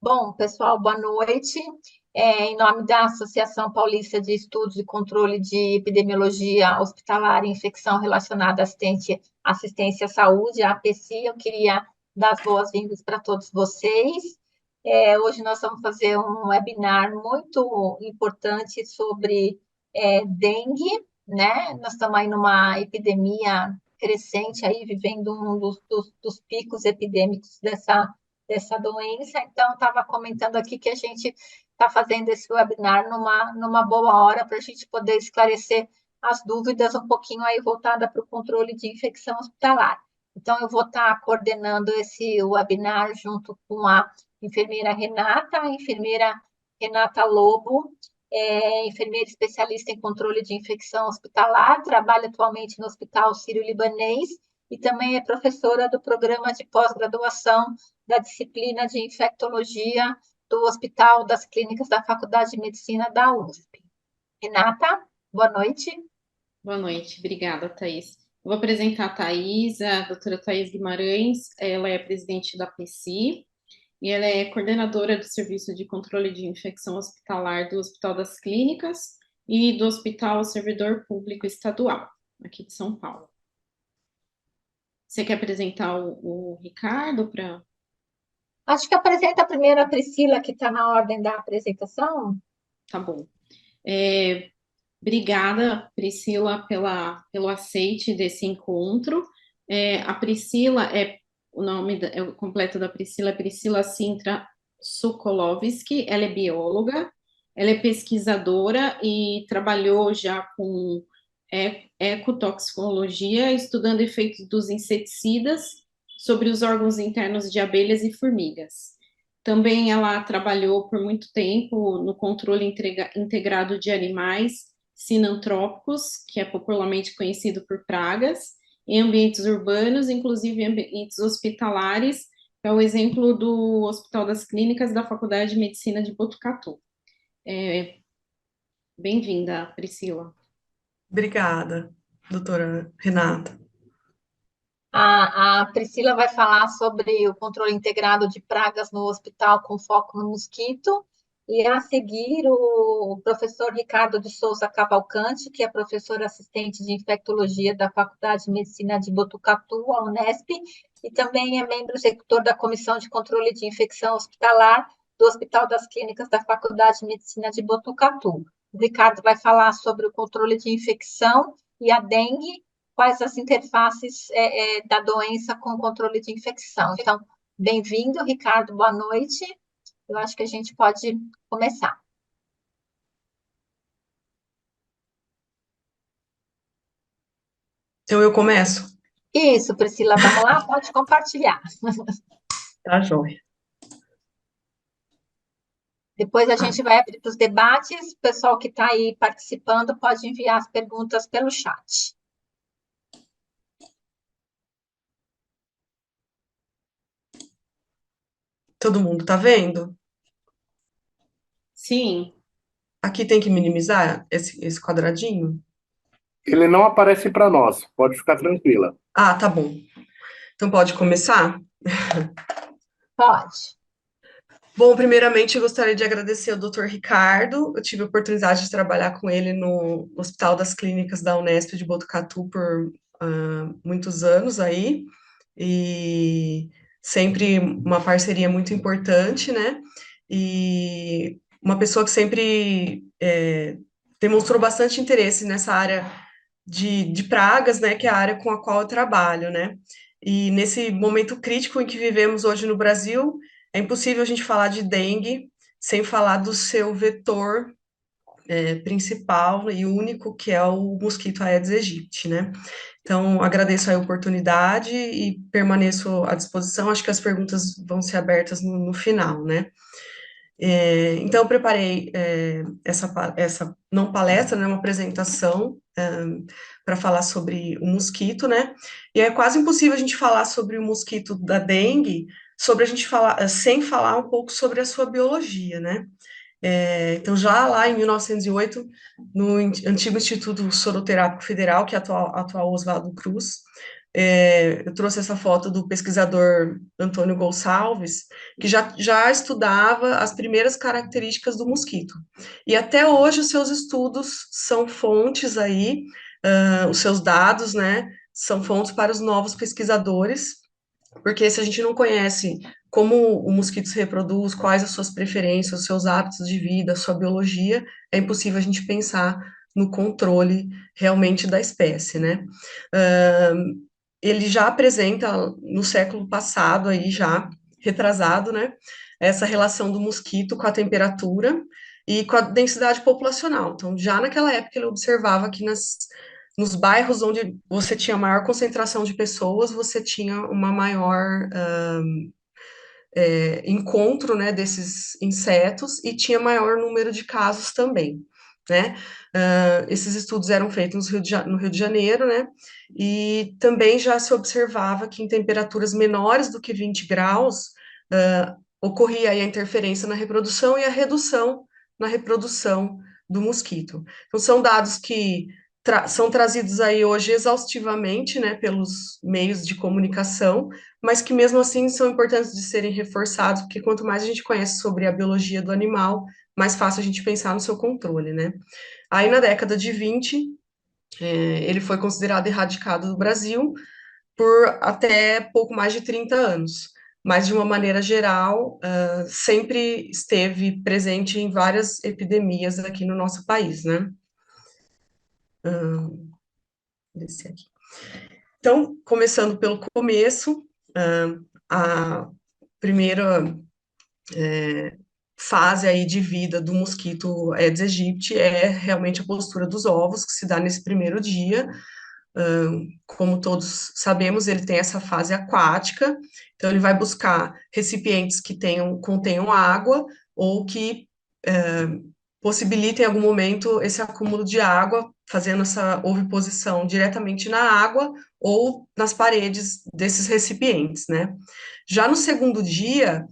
Bom, pessoal, boa noite. Em nome da Associação Paulista de Estudos e Controle de Epidemiologia Hospitalar e Infecção Relacionada à Assistência à Saúde, a APSI, eu queria dar as boas-vindas para todos vocês. Hoje nós vamos fazer um webinar muito importante sobre dengue, né? Nós estamos aí numa epidemia crescente, aí vivendo um dos picos epidêmicos dessa doença. Então, estava comentando aqui que a gente está fazendo esse webinar numa boa hora para a gente poder esclarecer as dúvidas um pouquinho aí voltada para o controle de infecção hospitalar. Então, eu vou estar coordenando esse webinar junto com a enfermeira Renata Lobo, enfermeira especialista em controle de infecção hospitalar, trabalha atualmente no Hospital Sírio-Libanês e também é professora do programa de pós-graduação da disciplina de infectologia do Hospital das Clínicas da Faculdade de Medicina da USP. Renata, boa noite. Boa noite, obrigada, Thaís. Eu vou apresentar a Thaís, a doutora Thaís Guimarães, ela é presidente da PSI e ela é coordenadora do Serviço de Controle de Infecção Hospitalar do Hospital das Clínicas e do Hospital Servidor Público Estadual, aqui de São Paulo. Você quer apresentar o Ricardo para... Acho que apresenta primeiro a Priscila, que está na ordem da apresentação. Tá bom. Obrigada, Priscila, pelo aceite desse encontro. A Priscila o nome completo da Priscila é Priscila Sintra Sokolovski, ela é bióloga, ela é pesquisadora e trabalhou já com ecotoxicologia, estudando efeitos dos inseticidas sobre os órgãos internos de abelhas e formigas. Também ela trabalhou por muito tempo no controle integrado de animais sinantrópicos, que é popularmente conhecido por pragas, em ambientes urbanos, inclusive em ambientes hospitalares, é o exemplo do Hospital das Clínicas da Faculdade de Medicina de Botucatu. Bem-vinda, Priscila. Obrigada, doutora Renata. A Priscila vai falar sobre o controle integrado de pragas no hospital com foco no mosquito. E a seguir, o professor Ricardo de Souza Cavalcante, que é professor assistente de infectologia da Faculdade de Medicina de Botucatu, a Unesp, e também é membro executor da Comissão de Controle de Infecção Hospitalar do Hospital das Clínicas da Faculdade de Medicina de Botucatu. O Ricardo vai falar sobre o controle de infecção e a dengue, quais as interfaces da doença com o controle de infecção. Então, bem-vindo, Ricardo, boa noite. Eu acho que a gente pode começar. Então eu começo? Isso, Priscila, vamos lá, pode compartilhar. Tá, joia. Depois a gente vai abrir para os debates. O pessoal que está aí participando pode enviar as perguntas pelo chat. Todo mundo tá vendo? Sim. Aqui tem que minimizar esse quadradinho? Ele não aparece para nós, pode ficar tranquila. Ah, tá bom. Então pode começar? Pode. Bom, primeiramente eu gostaria de agradecer ao Dr. Ricardo. Eu tive a oportunidade de trabalhar com ele no Hospital das Clínicas da Unesp de Botucatu por muitos anos aí, e sempre uma parceria muito importante, né? E uma pessoa que sempre demonstrou bastante interesse nessa área de pragas, né? Que é a área com a qual eu trabalho, né? E nesse momento crítico em que vivemos hoje no Brasil, é impossível a gente falar de dengue sem falar do seu vetor principal e único, que é o mosquito Aedes aegypti, né? Então, agradeço a oportunidade e permaneço à disposição. Acho que as perguntas vão ser abertas no final, né? Então, eu preparei essa não palestra, né, uma apresentação para falar sobre o mosquito, né? E é quase impossível a gente falar sobre o mosquito da dengue, sobre a gente falar, sem falar um pouco sobre a sua biologia, né? Então, já lá em 1908, no antigo Instituto Soroterápico Federal, que é atual Oswaldo Cruz, eu trouxe essa foto do pesquisador Antônio Gonçalves, que já estudava as primeiras características do mosquito. E até hoje os seus estudos são fontes aí, os seus dados, né, são fontes para os novos pesquisadores, porque se a gente não conhece como o mosquito se reproduz, quais as suas preferências, os seus hábitos de vida, a sua biologia, é impossível a gente pensar no controle realmente da espécie, né? Ele já apresenta no século passado aí já retrasado, né, essa relação do mosquito com a temperatura e com a densidade populacional. Então, já naquela época ele observava que nos bairros onde você tinha maior concentração de pessoas, você tinha uma maior encontro, né, desses insetos e tinha maior número de casos também, né? Esses estudos eram feitos no Rio de Janeiro, né? E também já se observava que em temperaturas menores do que 20 graus ocorria aí a interferência na reprodução e a redução na reprodução do mosquito. Então, são dados que são trazidos aí hoje exaustivamente, né, pelos meios de comunicação, mas que mesmo assim são importantes de serem reforçados, porque quanto mais a gente conhece sobre a biologia do animal, mais fácil a gente pensar no seu controle, né? Aí na década de 20, ele foi considerado erradicado do Brasil por até pouco mais de 30 anos, mas de uma maneira geral, sempre esteve presente em várias epidemias aqui no nosso país, né? Descer aqui. Então, começando pelo começo, a primeira fase aí de vida do mosquito Aedes aegypti é realmente a postura dos ovos, que se dá nesse primeiro dia. Como todos sabemos, ele tem essa fase aquática, então ele vai buscar recipientes que contenham água ou que possibilitem em algum momento esse acúmulo de água, fazendo essa oviposição diretamente na água ou nas paredes desses recipientes, né? Já no segundo dia,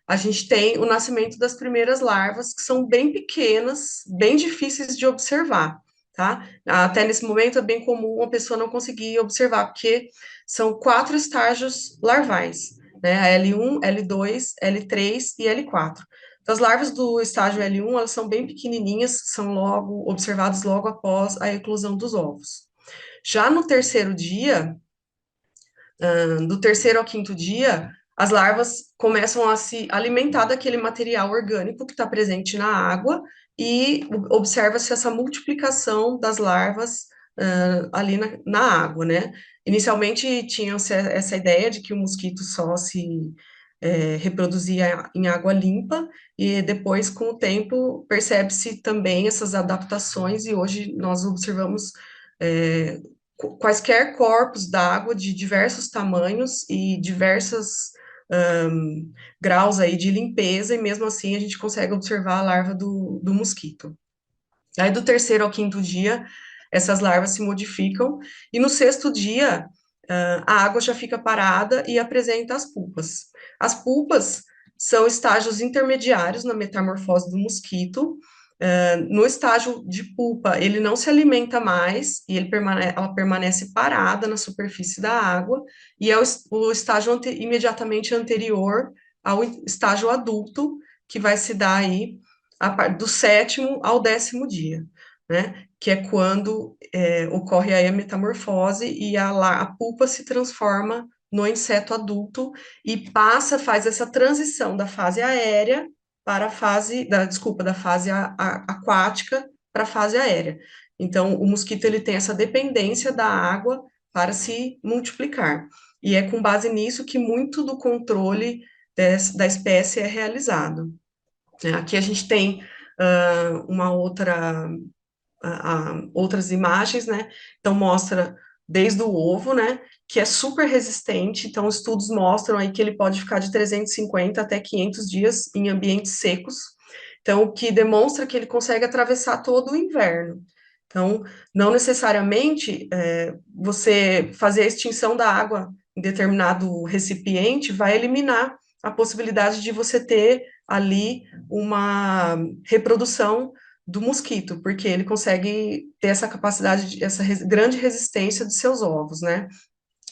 a gente tem o nascimento das primeiras larvas, que são bem pequenas, bem difíceis de observar, tá? Até nesse momento é bem comum uma pessoa não conseguir observar, porque são 4 estágios larvais, né? A L1, L2, L3 e L4. Então, as larvas do estágio L1, elas são bem pequenininhas, são observadas logo após a eclosão dos ovos. Já no terceiro dia, do terceiro ao quinto dia, as larvas começam a se alimentar daquele material orgânico que está presente na água e observa-se essa multiplicação das larvas ali na água, né? Inicialmente tinha essa ideia de que o mosquito só se reproduzia em água limpa, e depois, com o tempo, percebe-se também essas adaptações, e hoje nós observamos quaisquer corpos d'água de diversos tamanhos e diversos graus aí de limpeza, e mesmo assim a gente consegue observar a larva do mosquito. Aí do terceiro ao quinto dia, essas larvas se modificam, e no sexto dia, a água já fica parada e apresenta as pulpas. As pulpas são estágios intermediários na metamorfose do mosquito. No estágio de pulpa, ele não se alimenta mais e ela permanece parada na superfície da água, e é o estágio imediatamente anterior ao estágio adulto, que vai se dar aí do sétimo ao 10º dia, né? Que é quando ocorre aí a metamorfose e a pulpa se transforma no inseto adulto e faz essa transição da fase aérea para a fase, da fase aquática para a fase aérea. Então, o mosquito, ele tem essa dependência da água para se multiplicar. E é com base nisso que muito do controle da espécie é realizado. Aqui a gente tem outras imagens, né? Então, mostra desde o ovo, né? Que é super resistente. Então, estudos mostram aí que ele pode ficar de 350 até 500 dias em ambientes secos. Então, o que demonstra que ele consegue atravessar todo o inverno. Então, não necessariamente você fazer a extinção da água em determinado recipiente vai eliminar a possibilidade de você ter ali uma reprodução do mosquito, porque ele consegue ter essa capacidade, essa grande resistência de seus ovos, né?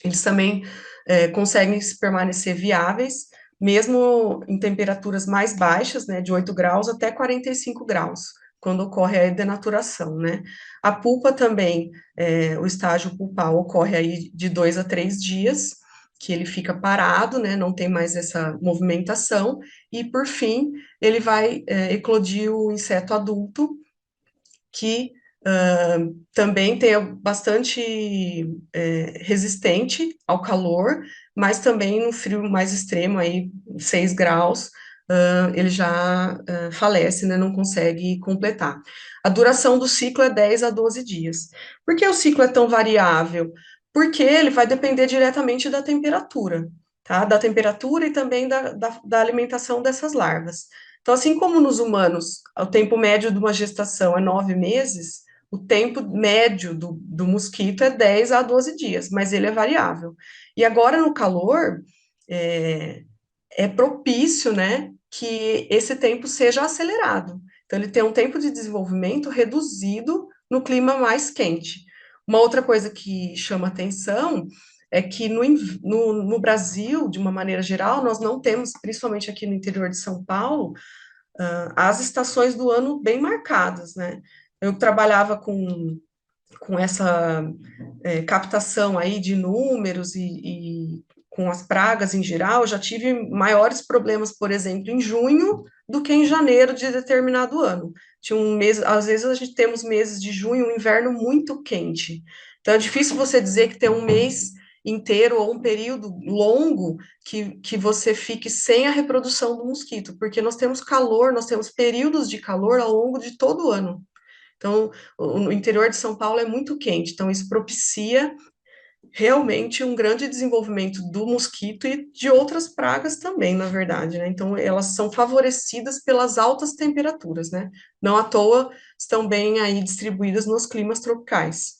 eles também conseguem permanecer viáveis, mesmo em temperaturas mais baixas, né, de 8 graus até 45 graus, quando ocorre a denaturação, né. A pulpa também, o estágio pulpal ocorre aí de 2 a 3 dias, que ele fica parado, né, não tem mais essa movimentação, e por fim, ele vai eclodir o inseto adulto, que também tem bastante resistente ao calor, mas também no frio mais extremo, aí 6 graus, ele já falece, né, não consegue completar. A duração do ciclo é 10 a 12 dias. Por que o ciclo é tão variável? Porque ele vai depender diretamente da temperatura, tá? Da temperatura e também da alimentação dessas larvas. Então, assim como nos humanos, o tempo médio de uma gestação é 9 meses, o tempo médio do mosquito é 10 a 12 dias, mas ele é variável. E agora, no calor, é, é propício, né, que esse tempo seja acelerado. Então, ele tem um tempo de desenvolvimento reduzido no clima mais quente. Uma outra coisa que chama atenção é que no Brasil, de uma maneira geral, nós não temos, principalmente aqui no interior de São Paulo, as estações do ano bem marcadas, né? Eu trabalhava com essa captação aí de números e com as pragas em geral, já tive maiores problemas, por exemplo, em junho do que em janeiro de determinado ano. Tinha um mês, às vezes a gente temos meses de junho, um inverno muito quente. Então é difícil você dizer que tem um mês inteiro ou um período longo que você fique sem a reprodução do mosquito, porque nós temos calor, nós temos períodos de calor ao longo de todo o ano. Então, o interior de São Paulo é muito quente, então isso propicia realmente um grande desenvolvimento do mosquito e de outras pragas também, na verdade, né? Então, elas são favorecidas pelas altas temperaturas, né? Não à toa estão bem aí distribuídas nos climas tropicais.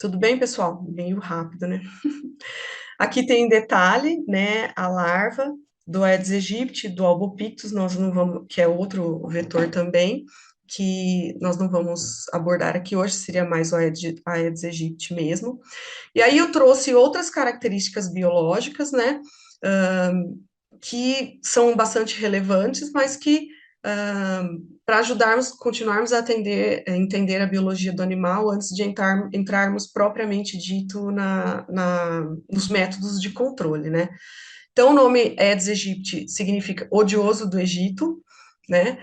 Tudo bem, pessoal? Meio rápido, né? Aqui tem em detalhe, né, a larva do Aedes aegypti, do Albopictus, nós não vamos, que é outro vetor também, que nós não vamos abordar aqui hoje, seria mais o Aedes aegypti mesmo. E aí eu trouxe outras características biológicas, né, que são bastante relevantes, mas que para ajudarmos, continuarmos a entender a biologia do animal antes de entrarmos propriamente dito nos métodos de controle, né? Então, o nome Aedes aegypti significa odioso do Egito, né?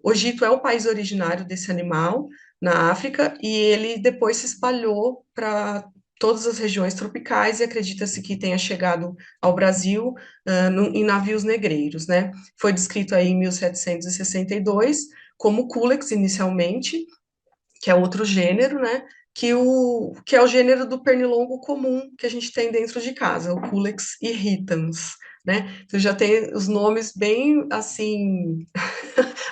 O Egito é o país originário desse animal na África e ele depois se espalhou para todas as regiões tropicais e acredita-se que tenha chegado ao Brasil em navios negreiros, né? Foi descrito aí em 1762 como Culex inicialmente, que é outro gênero, né? Que é o gênero do pernilongo comum que a gente tem dentro de casa, o Culex irritans, né? Então já tem os nomes bem assim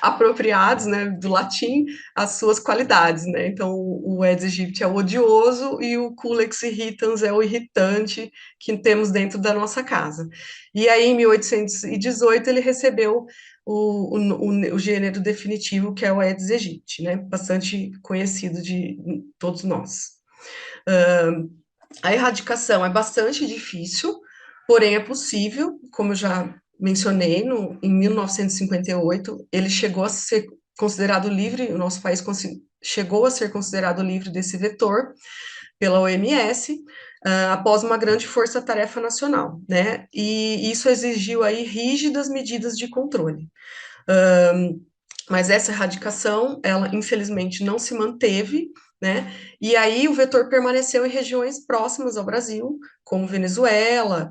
apropriados, né, do latim, as suas qualidades, né? Então o Aedes aegypti é o odioso e o Culex irritans é o irritante que temos dentro da nossa casa. E aí em 1818 ele recebeu o gênero definitivo, que é o Aedes aegypti, né? Bastante conhecido de todos nós. A erradicação é bastante difícil, porém é possível, como eu já mencionei, em 1958, ele chegou a ser considerado livre, o nosso país chegou a ser considerado livre desse vetor pela OMS, após uma grande força-tarefa nacional, né? E isso exigiu aí rígidas medidas de controle. Mas essa erradicação, ela infelizmente não se manteve, né? E aí o vetor permaneceu em regiões próximas ao Brasil, como Venezuela,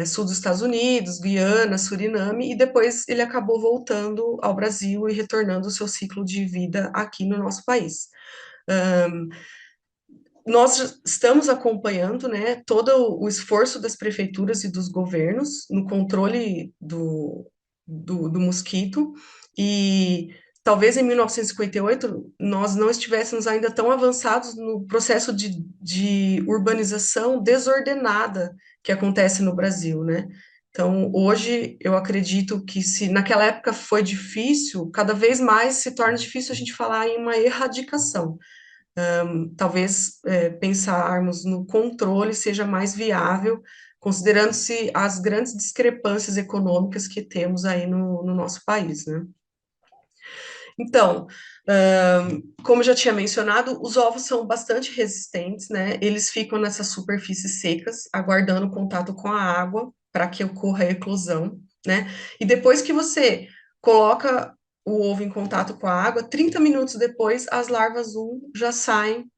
sul dos Estados Unidos, Guiana, Suriname, e depois ele acabou voltando ao Brasil e retornando o seu ciclo de vida aqui no nosso país. Nós estamos acompanhando, né, todo o esforço das prefeituras e dos governos no controle do mosquito, e talvez em 1958 nós não estivéssemos ainda tão avançados no processo de urbanização desordenada que acontece no Brasil, né? Então, hoje, eu acredito que se naquela época foi difícil, cada vez mais se torna difícil a gente falar em uma erradicação. talvez pensarmos no controle seja mais viável, considerando-se as grandes discrepâncias econômicas que temos aí no nosso país, né? Então, como eu já tinha mencionado, os ovos são bastante resistentes, né? Eles ficam nessas superfícies secas, aguardando contato com a água para que ocorra a eclosão, né? E depois que você coloca o ovo em contato com a água, 30 minutos depois, as larvas já saem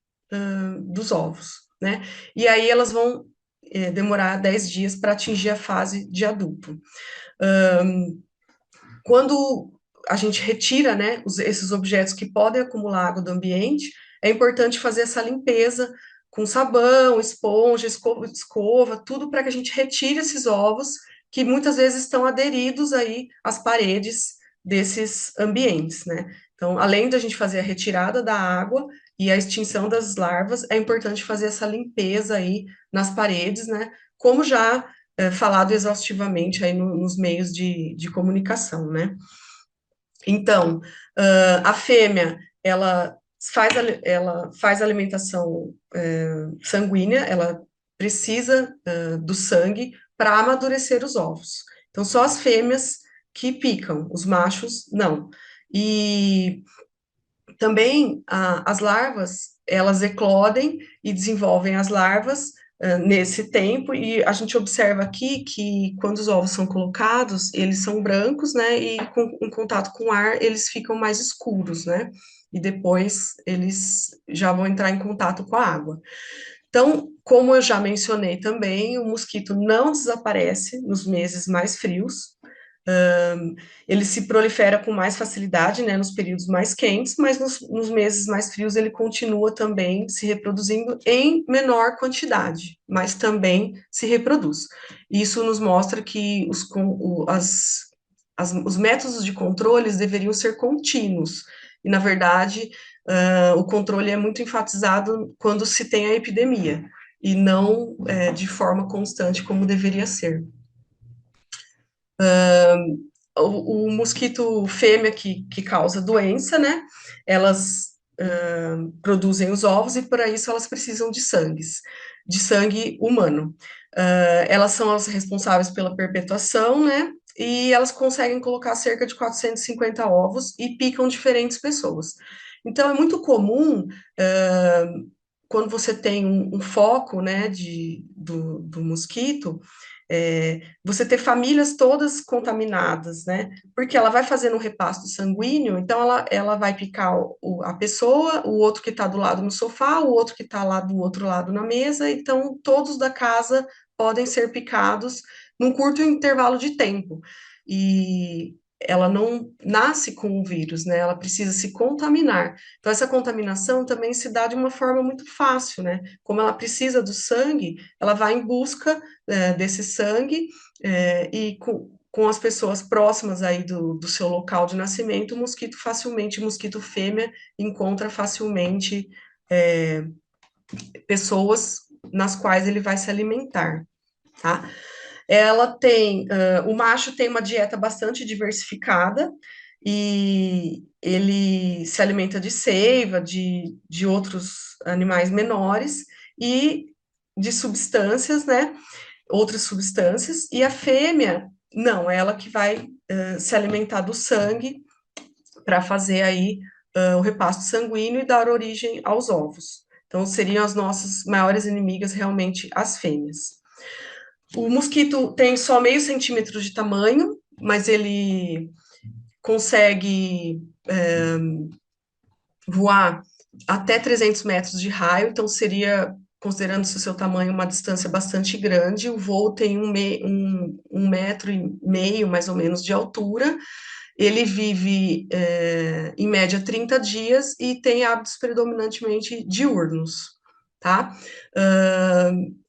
dos ovos, né? E aí elas vão demorar 10 dias para atingir a fase de adulto. Quando a gente retira, né, esses objetos que podem acumular água do ambiente, é importante fazer essa limpeza com sabão, esponja, escova, tudo para que a gente retire esses ovos que muitas vezes estão aderidos aí às paredes desses ambientes, né? Então, além da gente fazer a retirada da água e a extinção das larvas, é importante fazer essa limpeza aí nas paredes, né? Como já falado exaustivamente aí nos meios de comunicação, né? Então, a fêmea, ela faz alimentação sanguínea, ela precisa do sangue para amadurecer os ovos. Então, só as fêmeas que picam, os machos, não. E também as larvas, elas eclodem e desenvolvem as larvas nesse tempo, e a gente observa aqui que quando os ovos são colocados, eles são brancos, né, e em contato com o ar, eles ficam mais escuros, né, e depois eles já vão entrar em contato com a água. Então, como eu já mencionei também, o mosquito não desaparece nos meses mais frios, ele se prolifera com mais facilidade, né, nos períodos mais quentes, mas nos meses mais frios ele continua também se reproduzindo em menor quantidade, mas também se reproduz. Isso nos mostra que os métodos de controle deveriam ser contínuos, e na verdade o controle é muito enfatizado quando se tem a epidemia, e não de forma constante como deveria ser. O mosquito fêmea que causa doença, né? Elas produzem os ovos e para isso elas precisam de sangue humano. Elas são as responsáveis pela perpetuação, né? E elas conseguem colocar cerca de 450 ovos e picam diferentes pessoas. Então é muito comum quando você tem um foco, né, do mosquito, você ter famílias todas contaminadas, né? Porque ela vai fazendo um repasto sanguíneo, então ela vai picar a pessoa, o outro que está do lado no sofá, o outro que está lá do outro lado na mesa, então todos da casa podem ser picados num curto intervalo de tempo. E ela não nasce com o vírus, né? Ela precisa se contaminar. Então, essa contaminação também se dá de uma forma muito fácil, né? Como ela precisa do sangue, ela vai em busca desse sangue, e com as pessoas próximas aí do seu local de nascimento, o mosquito fêmea encontra facilmente pessoas nas quais ele vai se alimentar, tá? O macho tem uma dieta bastante diversificada, e ele se alimenta de seiva, de outros animais menores, e de substâncias, né? Outras substâncias, e a fêmea, não, é ela que vai se alimentar do sangue para fazer aí o repasto sanguíneo e dar origem aos ovos. Então, seriam as nossas maiores inimigas realmente as fêmeas. O mosquito tem só meio centímetro de tamanho, mas ele consegue voar até 300 metros de raio, então seria, considerando-se o seu tamanho, uma distância bastante grande. O voo tem um metro e meio, mais ou menos, de altura. Ele vive, em média, 30 dias e tem hábitos predominantemente diurnos, tá?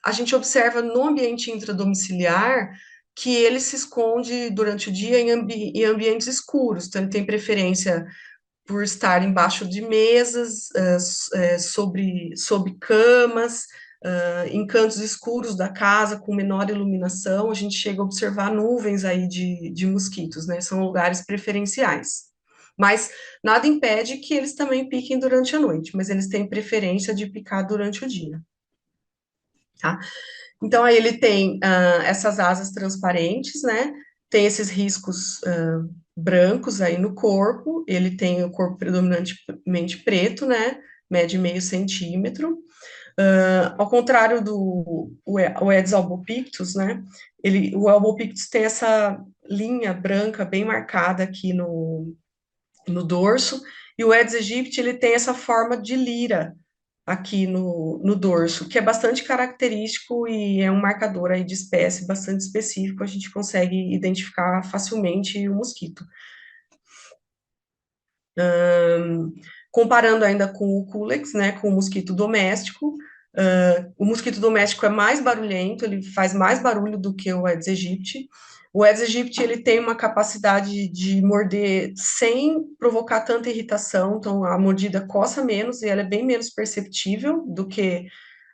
A gente observa no ambiente intradomiciliar que ele se esconde durante o dia em ambientes escuros, então ele tem preferência por estar embaixo de mesas, sob camas, em cantos escuros da casa, com menor iluminação, a gente chega a observar nuvens aí de mosquitos, né? São lugares preferenciais. Mas nada impede que eles também piquem durante a noite, mas eles têm preferência de picar durante o dia, tá? Então, aí ele tem essas asas transparentes, né? Tem esses riscos brancos aí no corpo, ele tem o corpo predominantemente preto, né? Mede meio centímetro. Ao contrário do o Aedes albopictus, né? O albopictus tem essa linha branca bem marcada aqui no dorso, e o Aedes aegypti, ele tem essa forma de lira aqui no dorso, que é bastante característico e é um marcador aí de espécie bastante específico, a gente consegue identificar facilmente o mosquito. Comparando ainda com o Culex, né, com o mosquito doméstico, o mosquito doméstico é mais barulhento, ele faz mais barulho do que o Aedes aegypti. O Aedes aegypti, ele tem uma capacidade de morder sem provocar tanta irritação, então a mordida coça menos e ela é bem menos perceptível do que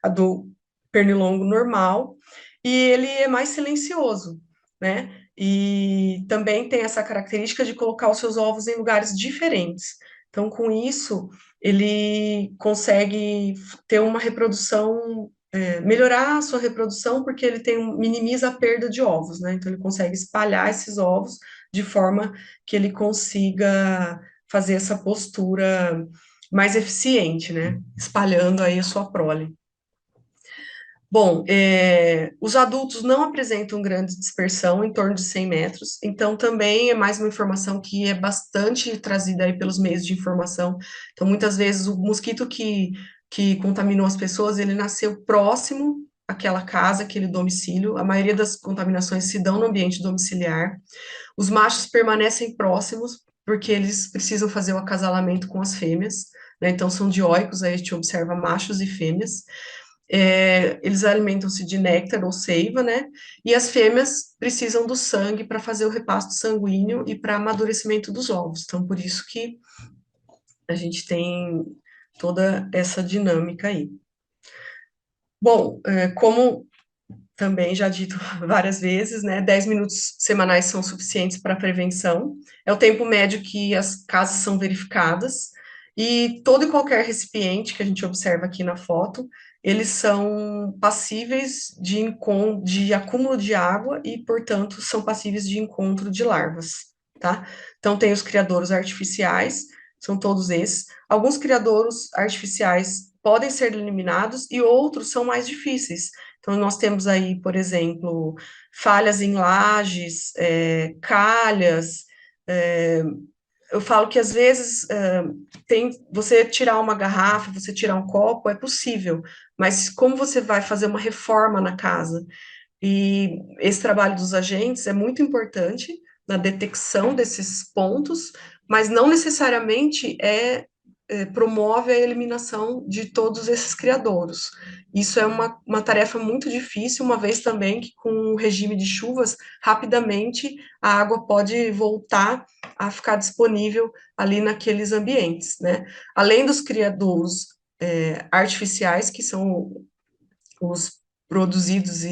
a do pernilongo normal, e ele é mais silencioso, né? E também tem essa característica de colocar os seus ovos em lugares diferentes. Então, com isso, ele consegue ter uma reprodução, melhorar a sua reprodução, porque ele minimiza a perda de ovos, né? Então, ele consegue espalhar esses ovos de forma que ele consiga fazer essa postura mais eficiente, né? Espalhando aí a sua prole. Bom, os adultos não apresentam grande dispersão, em torno de 100 metros, então também é mais uma informação que é bastante trazida aí pelos meios de informação. Então, muitas vezes, o mosquito que contaminou as pessoas, ele nasceu próximo àquela casa, aquele domicílio, a maioria das contaminações se dão no ambiente domiciliar. Os machos permanecem próximos, porque eles precisam fazer o acasalamento com as fêmeas, né? Então, são dioicos, aí a gente observa machos e fêmeas. Eles alimentam-se de néctar ou seiva, né? E as fêmeas precisam do sangue para fazer o repasto sanguíneo e para amadurecimento dos ovos. Então, por isso que a gente tem toda essa dinâmica aí. Bom, como também já dito várias vezes, né? 10 minutos semanais são suficientes para prevenção. É o tempo médio que as casas são verificadas. E todo e qualquer recipiente que a gente observa aqui na foto, eles são passíveis de acúmulo de água e, portanto, são passíveis de encontro de larvas, tá? Então, tem os criadouros artificiais, são todos esses. Alguns criadouros artificiais podem ser eliminados e outros são mais difíceis. Então, nós temos aí, por exemplo, falhas em lajes, calhas. Eu falo que às vezes você tirar uma garrafa, você tirar um copo, é possível, mas como você vai fazer uma reforma na casa? E esse trabalho dos agentes é muito importante na detecção desses pontos, mas não necessariamente promove a eliminação de todos esses criadouros. Isso é uma tarefa muito difícil, uma vez também que com o regime de chuvas, rapidamente a água pode voltar a ficar disponível ali naqueles ambientes, né? Além dos criadouros artificiais, que são os produzidos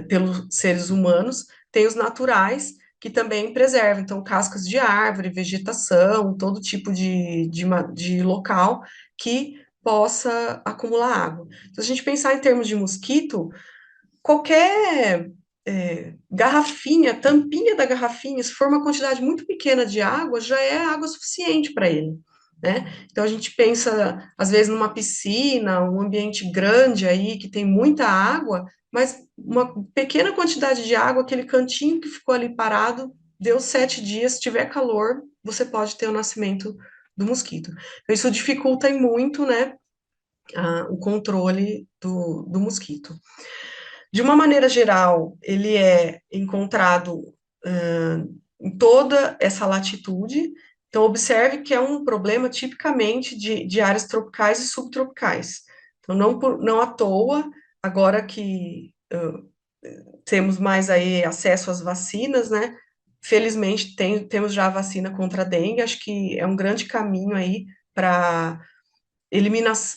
pelos seres humanos, tem os naturais, que também preservam, então, cascas de árvore, vegetação, todo tipo de local que possa acumular água. Se a gente pensar em termos de mosquito, qualquer garrafinha, tampinha da garrafinha, se for uma quantidade muito pequena de água, já é água suficiente para ele, né? Então a gente pensa, às vezes, numa piscina, um ambiente grande aí, que tem muita água, mas uma pequena quantidade de água, aquele cantinho que ficou ali parado, deu 7 dias, se tiver calor, você pode ter o nascimento do mosquito. Então, isso dificulta muito, né, o controle do mosquito. De uma maneira geral, ele é encontrado em toda essa latitude, então observe que é um problema tipicamente de áreas tropicais e subtropicais. Então, não à toa, agora que temos mais aí acesso às vacinas, né? Felizmente, temos já a vacina contra a dengue, acho que é um grande caminho aí para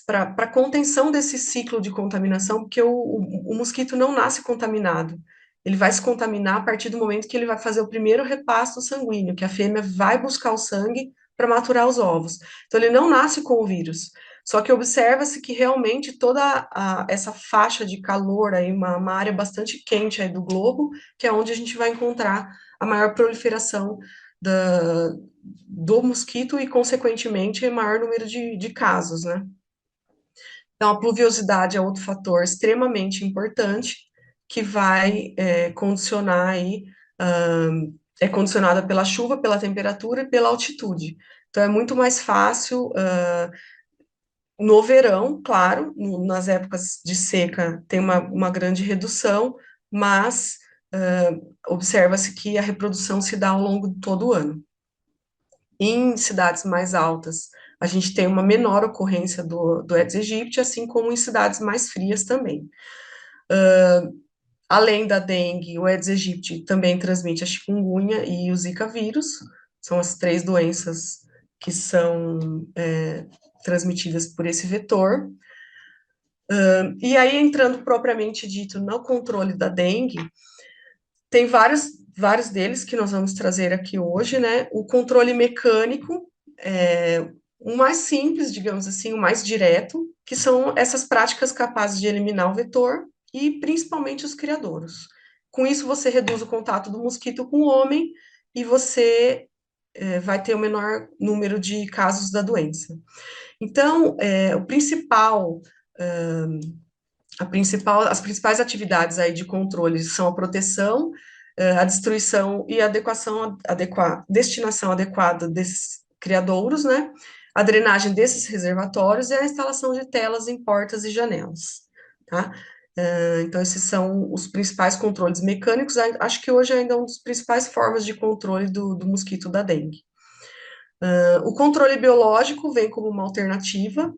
para contenção desse ciclo de contaminação, porque o mosquito não nasce contaminado, ele vai se contaminar a partir do momento que ele vai fazer o primeiro repasto sanguíneo, que a fêmea vai buscar o sangue para maturar os ovos. Então, ele não nasce com o vírus. Só que observa-se que realmente toda essa faixa de calor, aí, uma área bastante quente aí do globo, que é onde a gente vai encontrar a maior proliferação do mosquito e, consequentemente, o maior número de casos, né? Então, a pluviosidade é outro fator extremamente importante que vai condicionar aí, é condicionada pela chuva, pela temperatura e pela altitude. Então, é muito mais fácil no verão, claro, nas épocas de seca tem uma grande redução, mas observa-se que a reprodução se dá ao longo de todo o ano. Em cidades mais altas, a gente tem uma menor ocorrência do Aedes aegypti, assim como em cidades mais frias também. Além da dengue, o Aedes aegypti também transmite a chikungunya e o Zika vírus, são as 3 doenças que são transmitidas por esse vetor. E aí, entrando propriamente dito no controle da dengue, tem vários deles que nós vamos trazer aqui hoje, né? O controle mecânico, o mais simples, digamos assim, o mais direto, que são essas práticas capazes de eliminar o vetor e principalmente os criadouros. Com isso, você reduz o contato do mosquito com o homem e você vai ter o menor número de casos da doença. Então, as principais atividades aí de controle são a proteção, a destruição e a destinação adequada desses criadouros, né? A drenagem desses reservatórios e a instalação de telas em portas e janelas, tá? Então, esses são os principais controles mecânicos. Acho que hoje ainda é uma das principais formas de controle do mosquito da dengue. O controle biológico vem como uma alternativa,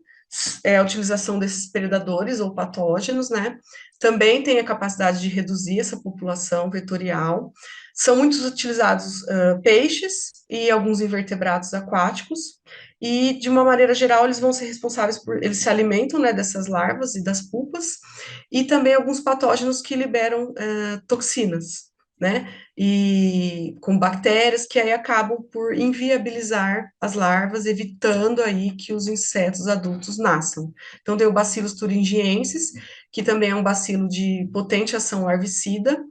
é a utilização desses predadores ou patógenos, né? Também tem a capacidade de reduzir essa população vetorial. São muitos utilizados peixes e alguns invertebrados aquáticos, e, de uma maneira geral, eles vão ser responsáveis eles se alimentam, né, dessas larvas e das pupas, e também alguns patógenos que liberam toxinas, né? E com bactérias que aí acabam por inviabilizar as larvas, evitando aí que os insetos adultos nasçam. Então, tem o Bacillus thuringiensis, que também é um bacilo de potente ação larvicida,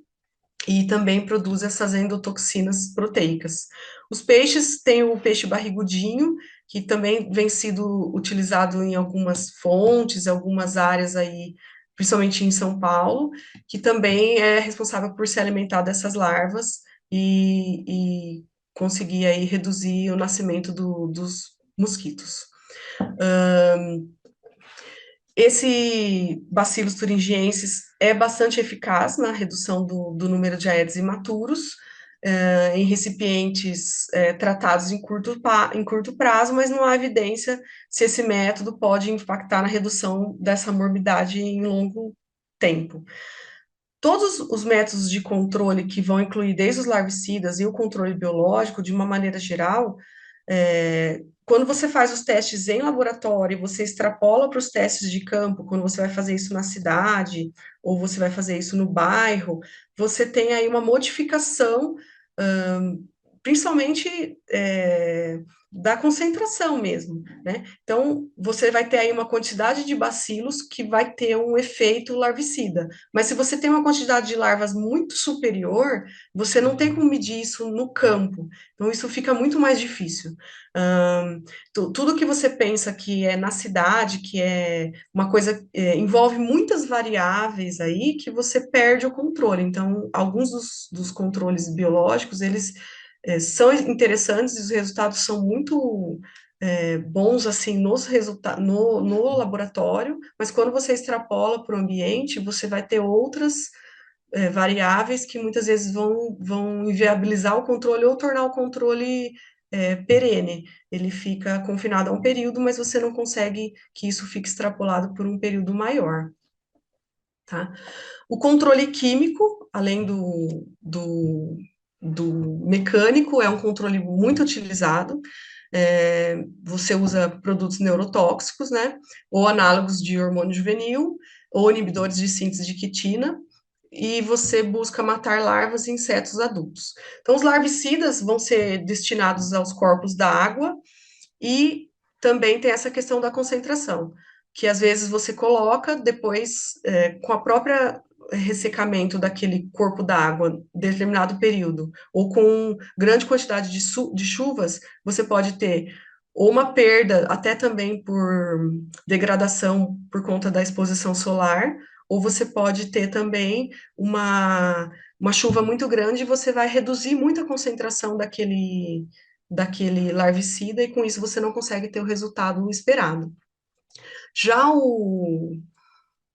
e também produz essas endotoxinas proteicas. Os peixes, tem o peixe barrigudinho, que também vem sido utilizado em algumas fontes, algumas áreas aí, principalmente em São Paulo, que também é responsável por se alimentar dessas larvas e conseguir aí reduzir o nascimento dos mosquitos. Esse Bacillus thuringiensis é bastante eficaz na redução do número de Aedes imaturos, em recipientes tratados em curto prazo, mas não há evidência se esse método pode impactar na redução dessa morbidade em longo tempo. Todos os métodos de controle que vão incluir desde os larvicidas e o controle biológico, de uma maneira geral, quando você faz os testes em laboratório, você extrapola para os testes de campo, quando você vai fazer isso na cidade, ou você vai fazer isso no bairro, você tem aí uma modificação, principalmente da concentração mesmo, né? Então, você vai ter aí uma quantidade de bacilos que vai ter um efeito larvicida, mas se você tem uma quantidade de larvas muito superior, você não tem como medir isso no campo, então isso fica muito mais difícil. Tudo que você pensa que é na cidade, que é uma coisa, envolve muitas variáveis aí que você perde o controle. Então, alguns dos controles biológicos, eles são interessantes e os resultados são muito bons, assim, no laboratório, mas quando você extrapola para o ambiente, você vai ter outras variáveis que muitas vezes vão inviabilizar o controle ou tornar o controle perene. Ele fica confinado a um período, mas você não consegue que isso fique extrapolado por um período maior, tá? O controle químico, além do mecânico, é um controle muito utilizado. Você usa produtos neurotóxicos, né? Ou análogos de hormônio juvenil, ou inibidores de síntese de quitina, e você busca matar larvas e insetos adultos. Então, os larvicidas vão ser destinados aos corpos da água e também tem essa questão da concentração, que às vezes você coloca depois, com a própria ressecamento daquele corpo da água, determinado período, ou com grande quantidade de chuvas, você pode ter ou uma perda, até também por degradação por conta da exposição solar, ou você pode ter também uma chuva muito grande e você vai reduzir muito a concentração daquele larvicida, e com isso você não consegue ter o resultado esperado. Já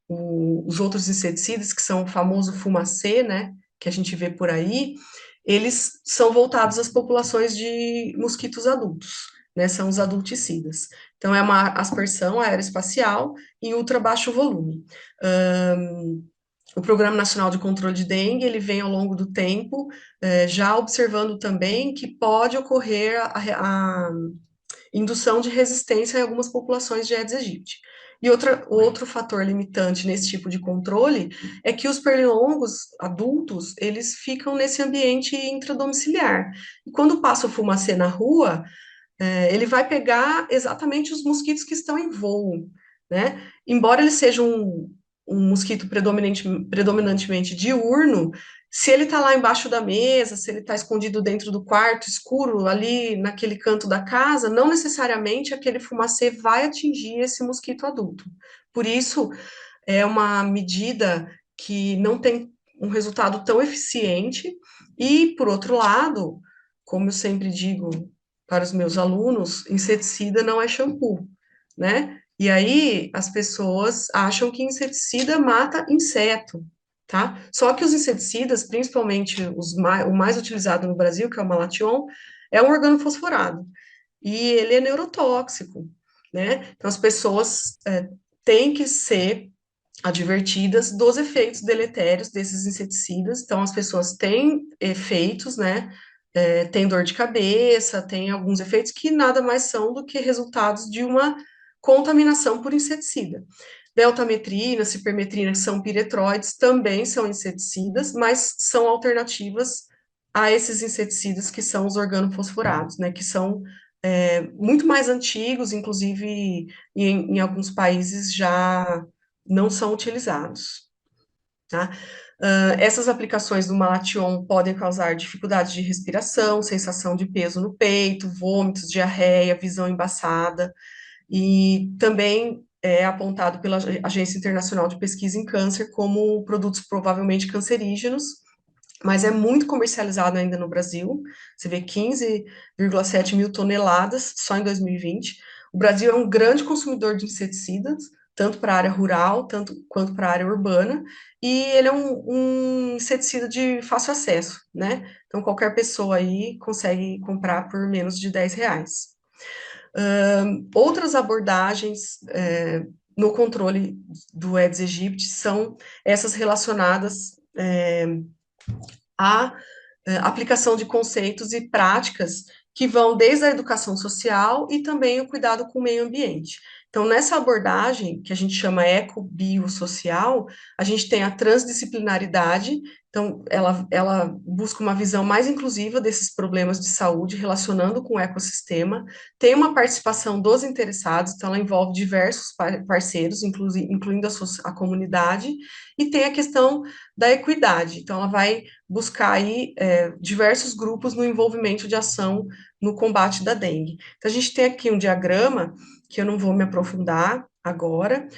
os outros inseticidas, que são o famoso fumacê, né, que a gente vê por aí, eles são voltados às populações de mosquitos adultos, né, são os adulticidas. Então, é uma aspersão aeroespacial em ultra baixo volume. O Programa Nacional de Controle de Dengue, ele vem ao longo do tempo, já observando também que pode ocorrer a indução de resistência em algumas populações de Aedes aegypti. E outro fator limitante nesse tipo de controle é que os pernilongos adultos, eles ficam nesse ambiente intradomiciliar. E quando passa o fumacê na rua, ele vai pegar exatamente os mosquitos que estão em voo, né? Embora ele seja um mosquito predominantemente diurno, se ele está lá embaixo da mesa, se ele está escondido dentro do quarto, escuro, ali naquele canto da casa, não necessariamente aquele fumacê vai atingir esse mosquito adulto. Por isso, é uma medida que não tem um resultado tão eficiente, e, por outro lado, como eu sempre digo para os meus alunos, inseticida não é shampoo, né? E aí as pessoas acham que inseticida mata inseto, tá? Só que os inseticidas, principalmente o mais utilizado no Brasil, que é o Malathion, é um organofosforado, e ele é neurotóxico, né? Então as pessoas têm que ser advertidas dos efeitos deletérios desses inseticidas. Então, as pessoas têm efeitos, né? Tem dor de cabeça, tem alguns efeitos que nada mais são do que resultados de uma contaminação por inseticida. Deltametrina, cipermetrina, que são piretroides, também são inseticidas, mas são alternativas a esses inseticidas que são os organofosforados, né? Que são muito mais antigos, inclusive em alguns países já não são utilizados, tá? Essas aplicações do Malathion podem causar dificuldade de respiração, sensação de peso no peito, vômitos, diarreia, visão embaçada, e também é apontado pela Agência Internacional de Pesquisa em Câncer como produtos provavelmente cancerígenos, mas é muito comercializado ainda no Brasil. Você vê 15,7 mil toneladas só em 2020. O Brasil é um grande consumidor de inseticidas, tanto para a área rural, tanto quanto para a área urbana, e ele é um inseticida de fácil acesso, né? Então, qualquer pessoa aí consegue comprar por menos de R$ 10. Outras abordagens no controle do Aedes aegypti são essas relacionadas a aplicação de conceitos e práticas que vão desde a educação social e também o cuidado com o meio ambiente. Então, nessa abordagem, que a gente chama eco-biosocial, a gente tem a transdisciplinaridade. Então, ela busca uma visão mais inclusiva desses problemas de saúde, relacionando com o ecossistema, tem uma participação dos interessados, então ela envolve diversos parceiros, incluindo a comunidade, e tem a questão da equidade, então ela vai buscar aí diversos grupos no envolvimento de ação no combate da dengue. Então, a gente tem aqui um diagrama, que eu não vou me aprofundar agora,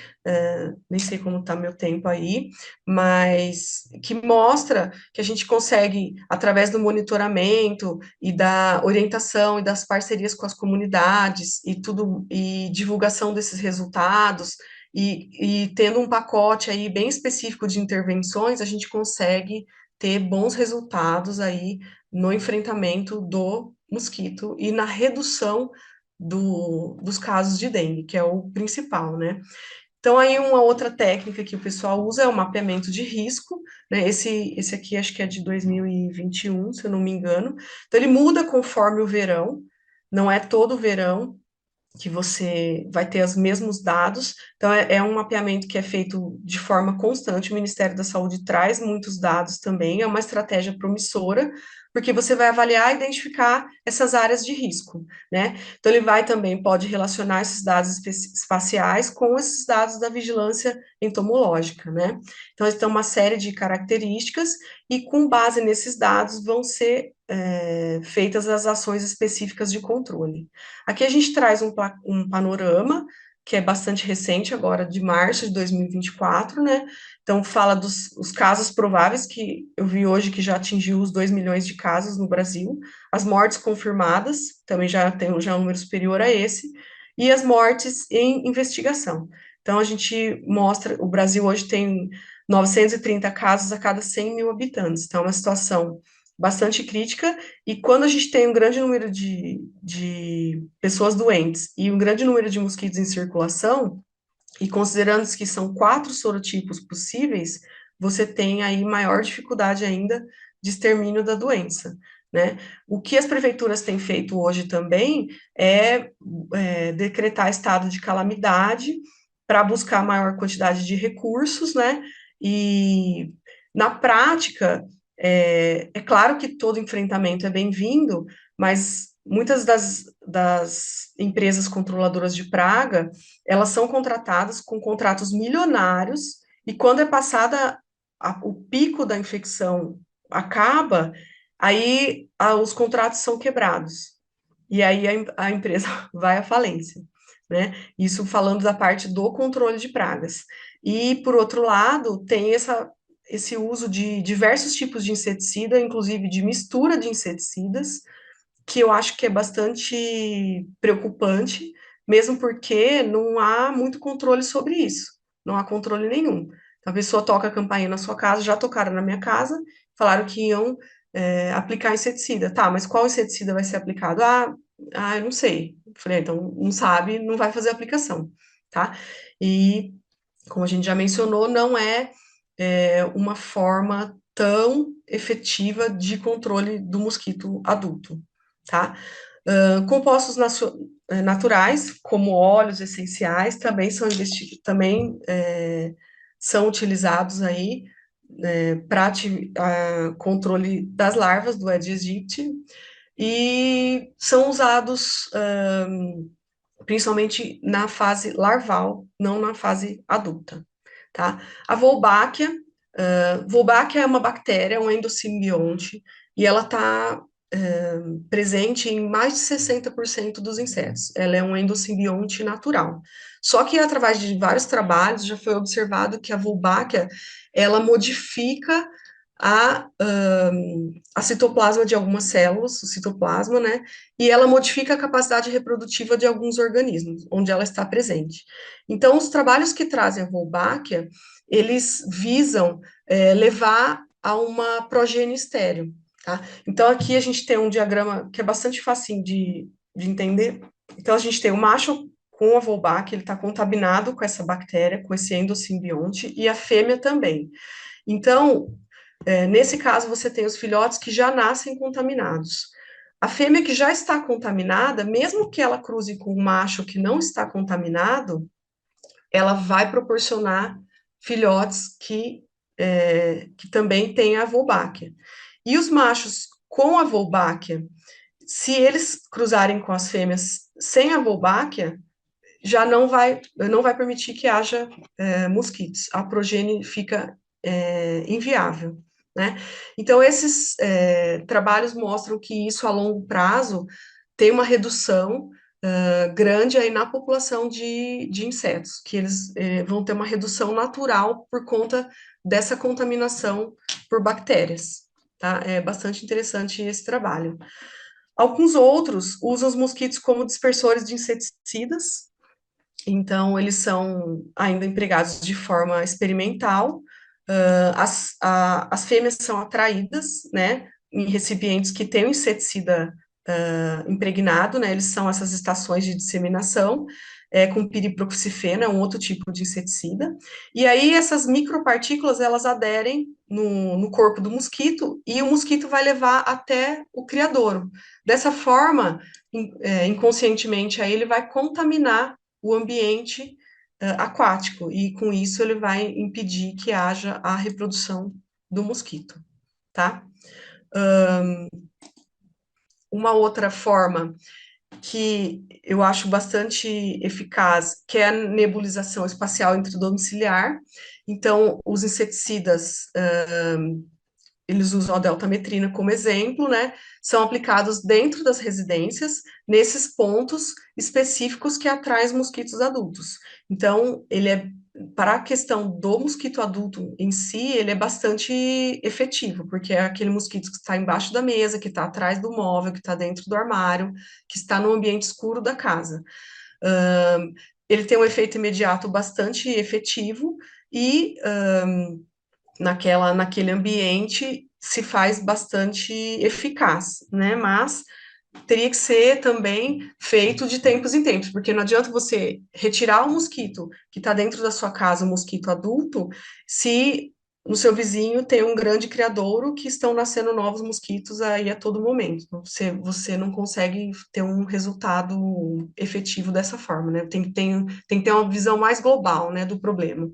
nem sei como está meu tempo aí, mas que mostra que a gente consegue, através do monitoramento e da orientação e das parcerias com as comunidades e tudo, e divulgação desses resultados, e tendo um pacote aí bem específico de intervenções, a gente consegue ter bons resultados aí no enfrentamento do mosquito e na redução dos casos de dengue, que é o principal, né? Então, aí uma outra técnica que o pessoal usa é o mapeamento de risco, né? Esse aqui acho que é de 2021, se eu não me engano. Então, ele muda conforme o verão, não é todo verão, que você vai ter os mesmos dados. Então, é um mapeamento que é feito de forma constante. O Ministério da Saúde traz muitos dados também, é uma estratégia promissora, porque você vai avaliar e identificar essas áreas de risco, né? Então, ele vai também, pode relacionar esses dados espaciais com esses dados da vigilância entomológica, né? Então, eles têm uma série de características e, com base nesses dados, vão ser feitas as ações específicas de controle. Aqui a gente traz um panorama, que é bastante recente, agora de março de 2024, né? Então, fala dos os casos prováveis, que eu vi hoje que já atingiu os 2 milhões de casos no Brasil, as mortes confirmadas, também já tem já um número superior a esse, e as mortes em investigação. Então, a gente mostra, o Brasil hoje tem 930 casos a cada 100 mil habitantes, então é uma situação bastante crítica, e quando a gente tem um grande número de pessoas doentes e um grande número de mosquitos em circulação, e considerando que são 4 sorotipos possíveis, você tem aí maior dificuldade ainda de extermínio da doença, né? O que as prefeituras têm feito hoje também é decretar estado de calamidade para buscar maior quantidade de recursos, né? E na prática, é claro que todo enfrentamento é bem-vindo, mas muitas das empresas controladoras de praga, elas são contratadas com contratos milionários, e quando é passada o pico da infecção acaba, aí os contratos são quebrados, e aí a empresa vai à falência, né? Isso falando da parte do controle de pragas. E, por outro lado, tem esse uso de diversos tipos de inseticida, inclusive de mistura de inseticidas, que eu acho que é bastante preocupante, mesmo porque não há muito controle sobre isso, não há controle nenhum. A pessoa toca a campainha na sua casa, já tocaram na minha casa, falaram que iam aplicar inseticida. Tá, mas qual inseticida vai ser aplicado? Eu não sei. Falei, então, não sabe, não vai fazer a aplicação, tá? E, como a gente já mencionou, não é uma forma tão efetiva de controle do mosquito adulto, tá? Compostos naturais, como óleos essenciais, também são utilizados aí para controle das larvas do Aedes aegypti, e são usados principalmente na fase larval, não na fase adulta, tá? A Wolbachia é uma bactéria, um endosimbionte, e ela está presente em mais de 60% dos insetos. Ela é um endosimbionte natural. Só que, através de vários trabalhos, já foi observado que a Wolbachia, ela modifica a citoplasma de algumas células, o citoplasma, né? E ela modifica a capacidade reprodutiva de alguns organismos, onde ela está presente. Então, os trabalhos que trazem a Wolbachia, eles visam levar a uma progênie estéril, tá? Então, aqui a gente tem um diagrama que é bastante facinho de entender. Então, a gente tem o macho com a Wolbachia, ele está contaminado com essa bactéria, com esse endosimbionte, e a fêmea também. Então, nesse caso, você tem os filhotes que já nascem contaminados. A fêmea que já está contaminada, mesmo que ela cruze com um macho que não está contaminado, ela vai proporcionar filhotes que também têm a Wolbachia. E os machos com a Wolbachia, se eles cruzarem com as fêmeas sem a Wolbachia, já não vai permitir que haja mosquitos. A progênie fica inviável, né? Então, esses trabalhos mostram que isso, a longo prazo, tem uma redução grande aí na população de insetos, que eles vão ter uma redução natural por conta dessa contaminação por bactérias, tá? É bastante interessante esse trabalho. Alguns outros usam os mosquitos como dispersores de inseticidas, então eles são ainda empregados de forma experimental. As fêmeas são atraídas, né, em recipientes que têm o inseticida impregnado, né, eles são essas estações de disseminação, com piriproxifeno, um outro tipo de inseticida, e aí essas micropartículas, elas aderem no corpo do mosquito, e o mosquito vai levar até o criadouro. Dessa forma, inconscientemente aí ele vai contaminar o ambiente aquático, e com isso ele vai impedir que haja a reprodução do mosquito, tá? Uma outra forma que eu acho bastante eficaz, que é a nebulização espacial intradomiciliar. Então, os inseticidas, eles usam a deltametrina como exemplo, né? São aplicados dentro das residências, nesses pontos específicos que atraem os mosquitos adultos. Então, para a questão do mosquito adulto em si, ele é bastante efetivo, porque é aquele mosquito que está embaixo da mesa, que está atrás do móvel, que está dentro do armário, que está no ambiente escuro da casa. Ele tem um efeito imediato bastante efetivo e naquele ambiente se faz bastante eficaz, né? Mas teria que ser também feito de tempos em tempos, porque não adianta você retirar o mosquito que está dentro da sua casa, um mosquito adulto, se no seu vizinho tem um grande criadouro que estão nascendo novos mosquitos aí a todo momento. Então, você não consegue ter um resultado efetivo dessa forma, né? Tem que ter uma visão mais global, né, do problema.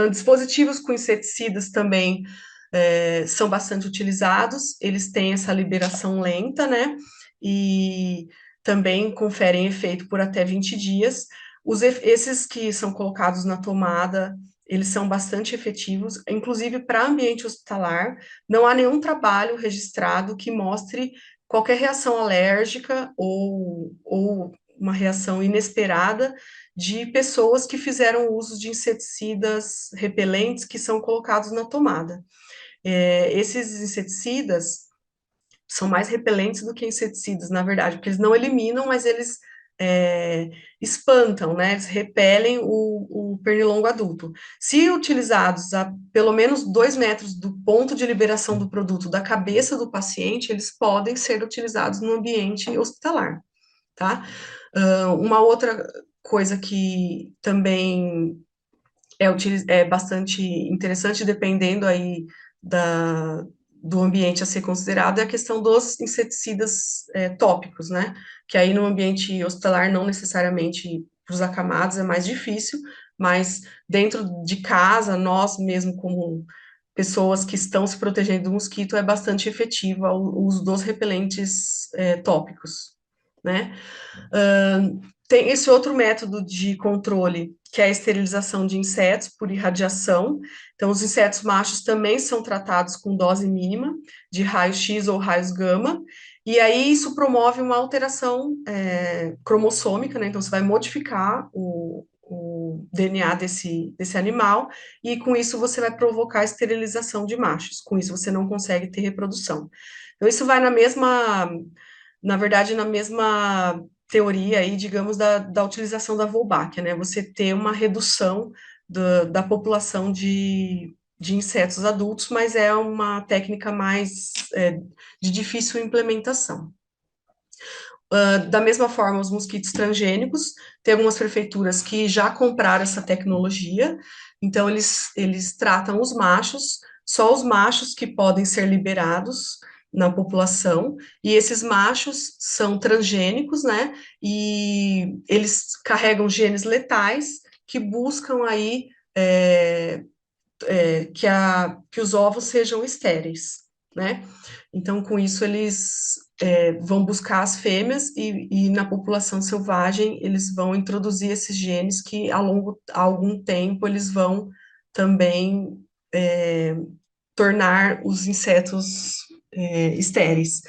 Dispositivos com inseticidas também são bastante utilizados, eles têm essa liberação lenta, né? E também conferem efeito por até 20 dias. Esses que são colocados na tomada, eles são bastante efetivos, inclusive para ambiente hospitalar, não há nenhum trabalho registrado que mostre qualquer reação alérgica ou uma reação inesperada de pessoas que fizeram uso de inseticidas repelentes que são colocados na tomada. Esses inseticidas são mais repelentes do que inseticidas, na verdade, porque eles não eliminam, mas eles espantam, né? Eles repelem o pernilongo adulto. Se utilizados a pelo menos 2 metros do ponto de liberação do produto da cabeça do paciente, eles podem ser utilizados no ambiente hospitalar, tá? Uma outra coisa que também é bastante interessante, dependendo aí do ambiente a ser considerado, é a questão dos inseticidas tópicos, né? Que aí no ambiente hospitalar, não necessariamente para os acamados, é mais difícil, mas dentro de casa, nós mesmo como pessoas que estão se protegendo do mosquito, é bastante efetivo o uso dos repelentes tópicos, né? Tem esse outro método de controle, que é a esterilização de insetos por irradiação. Então, os insetos machos também são tratados com dose mínima de raio-x ou raios gama, e aí isso promove uma alteração cromossômica, né? Então, você vai modificar o DNA desse animal, e com isso você vai provocar a esterilização de machos. Com isso, você não consegue ter reprodução. Então, isso vai na verdade, na mesma teoria aí, digamos, da utilização da Wolbachia, né? Você ter uma redução da população de insetos adultos, mas é uma técnica mais de difícil implementação. Da mesma forma, os mosquitos transgênicos, tem algumas prefeituras que já compraram essa tecnologia, então eles tratam os machos, só os machos que podem ser liberados na população, e esses machos são transgênicos, né, e eles carregam genes letais que buscam aí que os ovos sejam estéreis, né, então com isso eles vão buscar as fêmeas e na população selvagem eles vão introduzir esses genes que a algum tempo eles vão também tornar os insetos estéreis.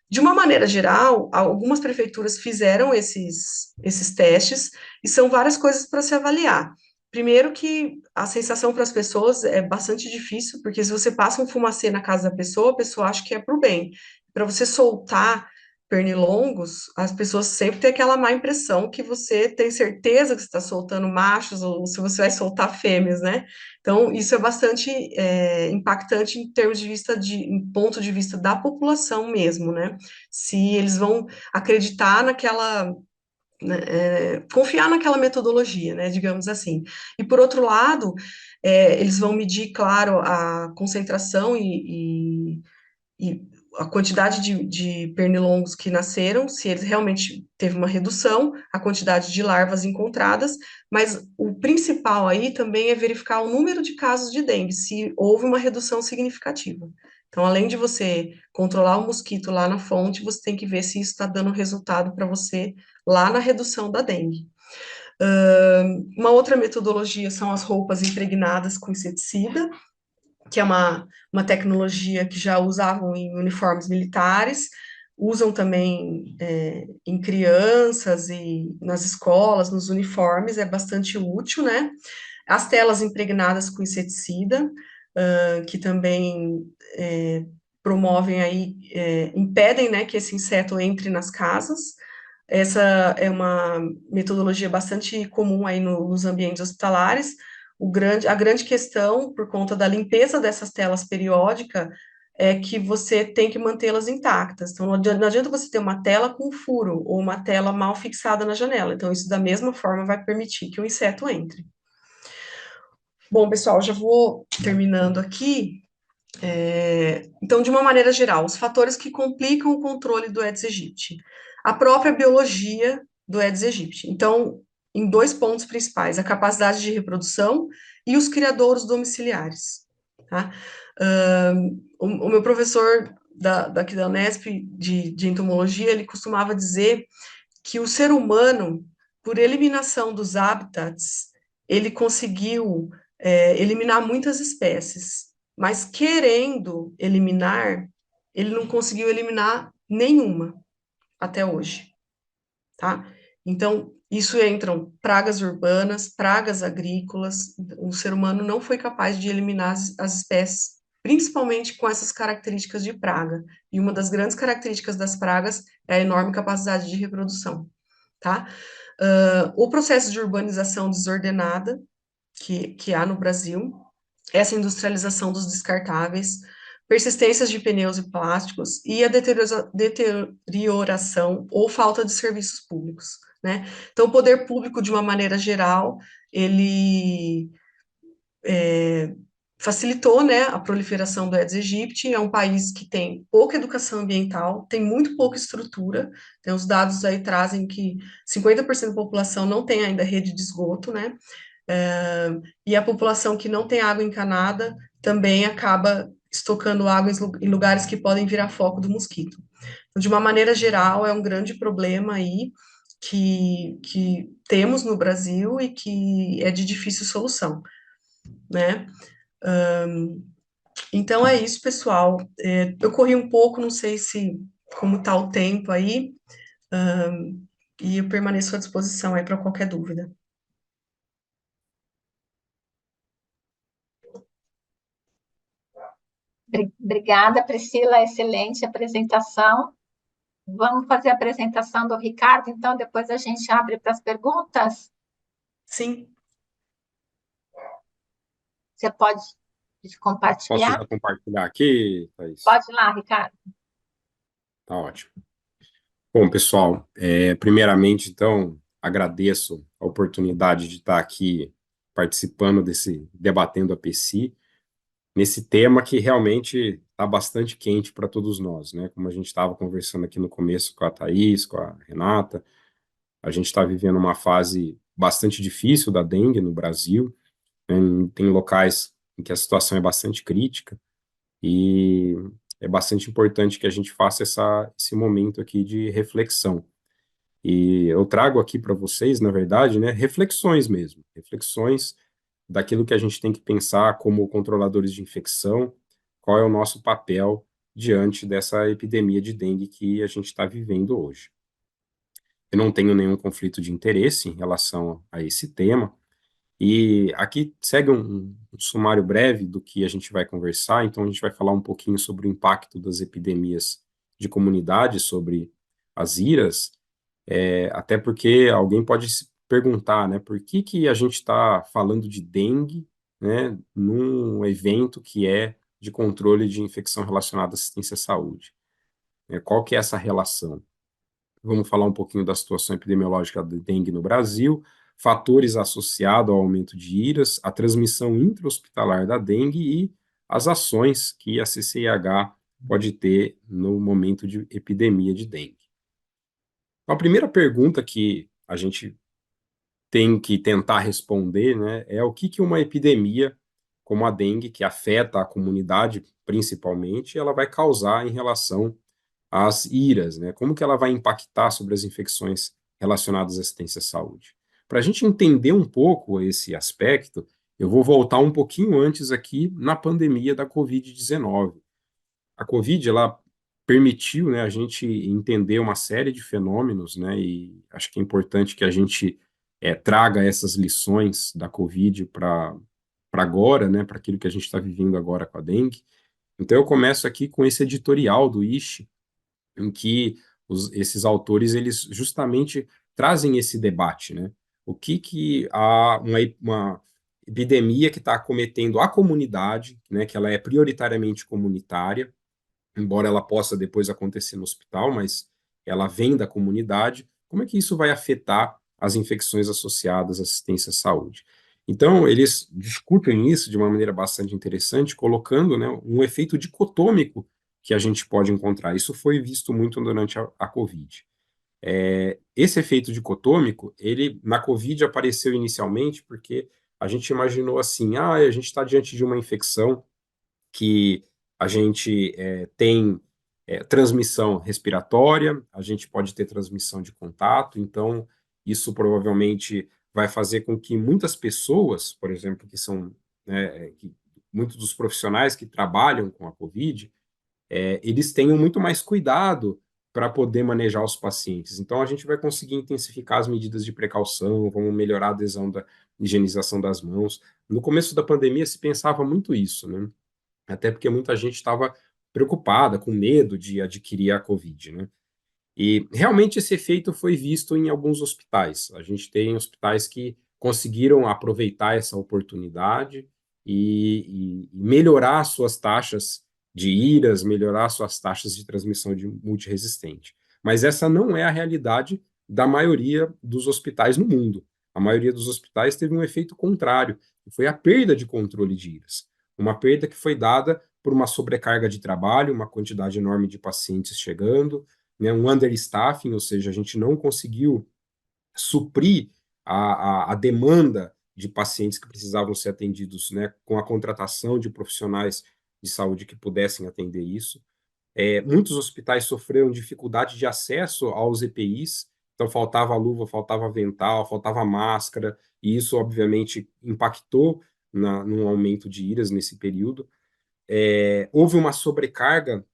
De uma maneira geral, algumas prefeituras fizeram esses testes e são várias coisas para se avaliar. Primeiro que a sensação para as pessoas é bastante difícil, porque se você passa um fumacê na casa da pessoa, a pessoa acha que é para o bem. Para você soltar pernilongos, as pessoas sempre têm aquela má impressão que você tem certeza que você está soltando machos ou se você vai soltar fêmeas, né? Então, isso é bastante impactante em ponto de vista da população mesmo, né? Se eles vão acreditar confiar naquela metodologia, né? Digamos assim. E por outro lado, eles vão medir, claro, a concentração e a quantidade de pernilongos que nasceram, se eles realmente teve uma redução, a quantidade de larvas encontradas, mas o principal aí também é verificar o número de casos de dengue, se houve uma redução significativa. Então, além de você controlar o mosquito lá na fonte, você tem que ver se isso está dando resultado para você lá na redução da dengue. Uma outra metodologia são as roupas impregnadas com inseticida, que é uma tecnologia que já usavam em uniformes militares, usam também em crianças e nas escolas, nos uniformes, é bastante útil, né? As telas impregnadas com inseticida, que também promovem aí, impedem, né, que esse inseto entre nas casas. Essa é uma metodologia bastante comum aí nos ambientes hospitalares. A grande questão, por conta da limpeza dessas telas periódica, é que você tem que mantê-las intactas. Então, não adianta você ter uma tela com furo ou uma tela mal fixada na janela. Então, isso da mesma forma vai permitir que o inseto entre. Bom, pessoal, já vou terminando aqui. Então, de uma maneira geral, os fatores que complicam o controle do Aedes aegypti. A própria biologia do Aedes aegypti. Então, em dois pontos principais, a capacidade de reprodução e os criadouros domiciliares. Tá? O meu professor daqui da Unesp, de entomologia, ele costumava dizer que o ser humano, por eliminação dos habitats, ele conseguiu eliminar muitas espécies, mas querendo eliminar, ele não conseguiu eliminar nenhuma até hoje, tá? Então, isso entram pragas urbanas, pragas agrícolas, o ser humano não foi capaz de eliminar as espécies, principalmente com essas características de praga, e uma das grandes características das pragas é a enorme capacidade de reprodução, tá? O processo de urbanização desordenada que há no Brasil, essa industrialização dos descartáveis, persistências de pneus e plásticos e a deterioração ou falta de serviços públicos, né? Então, o poder público, de uma maneira geral, ele facilitou, né, a proliferação do Aedes aegypti. É um país que tem pouca educação ambiental, tem muito pouca estrutura. Então, os dados aí trazem que 50% da população não tem ainda rede de esgoto, né? E a população que não tem água encanada também acaba estocando água em lugares que podem virar foco do mosquito. Então, de uma maneira geral, é um grande problema aí que temos no Brasil e que é de difícil solução, né? Então é isso, pessoal. Eu corri um pouco, não sei se como está o tempo aí, e eu permaneço à disposição aí para qualquer dúvida. Obrigada, Priscila, excelente apresentação. Vamos fazer a apresentação do Ricardo, então depois a gente abre para as perguntas. Sim. Você pode Posso compartilhar? já compartilhar aqui, Thaís? Pode ir lá, Ricardo. Tá ótimo. Bom, pessoal, primeiramente, então, agradeço a oportunidade de estar aqui participando Debatendo a PECI, nesse tema que realmente está bastante quente para todos nós, né? Como a gente estava conversando aqui no começo com a Thaís, com a Renata, a gente está vivendo uma fase bastante difícil da dengue no Brasil, né? Tem locais em que a situação é bastante crítica, e é bastante importante que a gente faça esse momento aqui de reflexão. E eu trago aqui para vocês, na verdade, né, reflexões mesmo, reflexões daquilo que a gente tem que pensar como controladores de infecção, qual é o nosso papel diante dessa epidemia de dengue que a gente está vivendo hoje. Eu não tenho nenhum conflito de interesse em relação a esse tema, e aqui segue um sumário breve do que a gente vai conversar. Então, a gente vai falar um pouquinho sobre o impacto das epidemias de comunidade sobre as IRAs, até porque alguém pode se perguntar, né, por que a gente está falando de dengue, né, num evento que é de controle de infecção relacionada à assistência à saúde? Qual que é essa relação? Vamos falar um pouquinho da situação epidemiológica da dengue no Brasil, fatores associados ao aumento de IRAs, a transmissão intra-hospitalar da dengue e as ações que a CCIH pode ter no momento de epidemia de dengue. Então, a primeira pergunta que a gente tem que tentar responder, né, é o que uma epidemia como a dengue, que afeta a comunidade principalmente, ela vai causar em relação às IRAs, né? Como que ela vai impactar sobre as infecções relacionadas à assistência à saúde? Para a gente entender um pouco esse aspecto, eu vou voltar um pouquinho antes aqui na pandemia da Covid-19. A Covid, ela permitiu, né, a gente entender uma série de fenômenos, né, e acho que é importante que a gente traga essas lições da Covid para agora, né, para aquilo que a gente está vivendo agora com a dengue. Então eu começo aqui com esse editorial do ISHE, em que esses autores eles justamente trazem esse debate, né? O que uma epidemia que está acometendo a comunidade, né, que ela é prioritariamente comunitária, embora ela possa depois acontecer no hospital, mas ela vem da comunidade, como é que isso vai afetar as infecções associadas à assistência à saúde? Então, eles discutem isso de uma maneira bastante interessante, colocando, né, um efeito dicotômico que a gente pode encontrar. Isso foi visto muito durante a Covid. Esse efeito dicotômico, ele na Covid apareceu inicialmente porque a gente imaginou assim, a gente está diante de uma infecção que a gente tem transmissão respiratória, a gente pode ter transmissão de contato, então isso provavelmente vai fazer com que muitas pessoas, por exemplo, que são, né, muitos dos profissionais que trabalham com a Covid, eles tenham muito mais cuidado para poder manejar os pacientes. Então, a gente vai conseguir intensificar as medidas de precaução, vamos melhorar a adesão da higienização das mãos. No começo da pandemia se pensava muito isso, né? Até porque muita gente estava preocupada, com medo de adquirir a Covid, né? E realmente esse efeito foi visto em alguns hospitais. A gente tem hospitais que conseguiram aproveitar essa oportunidade e melhorar suas taxas de IRAs, melhorar suas taxas de transmissão de multiresistente. Mas essa não é a realidade da maioria dos hospitais no mundo. A maioria dos hospitais teve um efeito contrário, que foi a perda de controle de IRAs. Uma perda que foi dada por uma sobrecarga de trabalho, uma quantidade enorme de pacientes chegando, né, um understaffing, ou seja, a gente não conseguiu suprir a demanda de pacientes que precisavam ser atendidos, né, com a contratação de profissionais de saúde que pudessem atender isso. Muitos hospitais sofreram dificuldade de acesso aos EPIs, então faltava luva, faltava avental, faltava máscara, e isso obviamente impactou num aumento de IRAs nesse período. Houve uma sobrecarga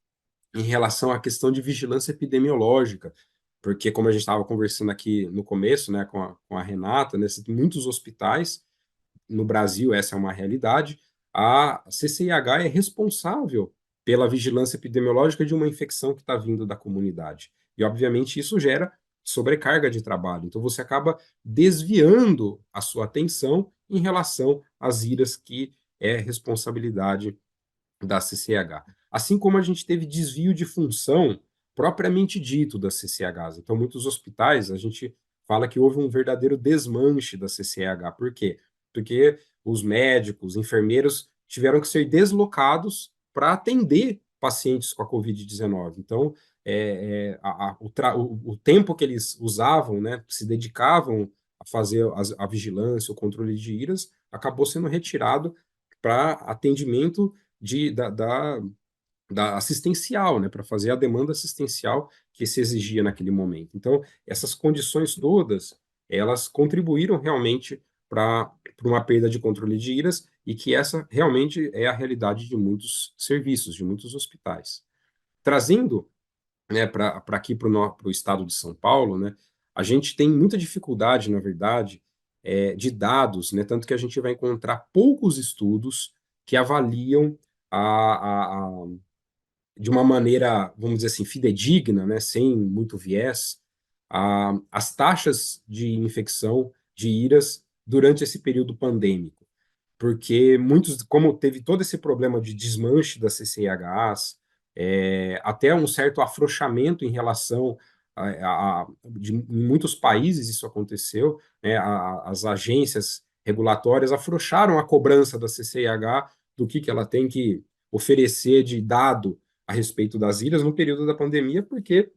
em relação à questão de vigilância epidemiológica, porque, como a gente estava conversando aqui no começo, né, com a Renata, né, muitos hospitais, no Brasil essa é uma realidade, a CCIH é responsável pela vigilância epidemiológica de uma infecção que está vindo da comunidade. E, obviamente, isso gera sobrecarga de trabalho. Então, você acaba desviando a sua atenção em relação às IRAs que é responsabilidade da CCH. Assim como a gente teve desvio de função propriamente dito das CCHs. Então, muitos hospitais, a gente fala que houve um verdadeiro desmanche da CCH. Por quê? Porque os médicos, enfermeiros tiveram que ser deslocados para atender pacientes com a Covid-19. Então, o tempo que eles usavam, né, se dedicavam a fazer a vigilância, o controle de IRAs, acabou sendo retirado para atendimento da assistencial, né, para fazer a demanda assistencial que se exigia naquele momento. Então, essas condições todas, elas contribuíram realmente para uma perda de controle de IRAs e que essa realmente é a realidade de muitos serviços, de muitos hospitais. Trazendo, né, para aqui para o estado de São Paulo, né, a gente tem muita dificuldade, na verdade, de dados, né, tanto que a gente vai encontrar poucos estudos que avaliam de uma maneira, vamos dizer assim, fidedigna, né, sem muito viés, as taxas de infecção de IRAs durante esse período pandêmico. Porque muitos, como teve todo esse problema de desmanche das CCIHs, até um certo afrouxamento em relação em muitos países isso aconteceu, né, as agências regulatórias afrouxaram a cobrança da CCIH do que ela tem que oferecer de dado a respeito das ilhas no período da pandemia, porque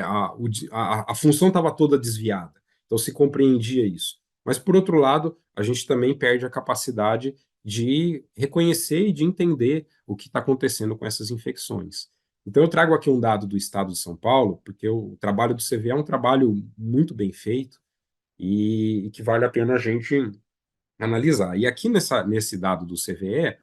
a função estava toda desviada. Então, se compreendia isso. Mas, por outro lado, a gente também perde a capacidade de reconhecer e de entender o que está acontecendo com essas infecções. Então, eu trago aqui um dado do estado de São Paulo, porque o trabalho do CVE é um trabalho muito bem feito e que vale a pena a gente analisar. E aqui nesse dado do CVE,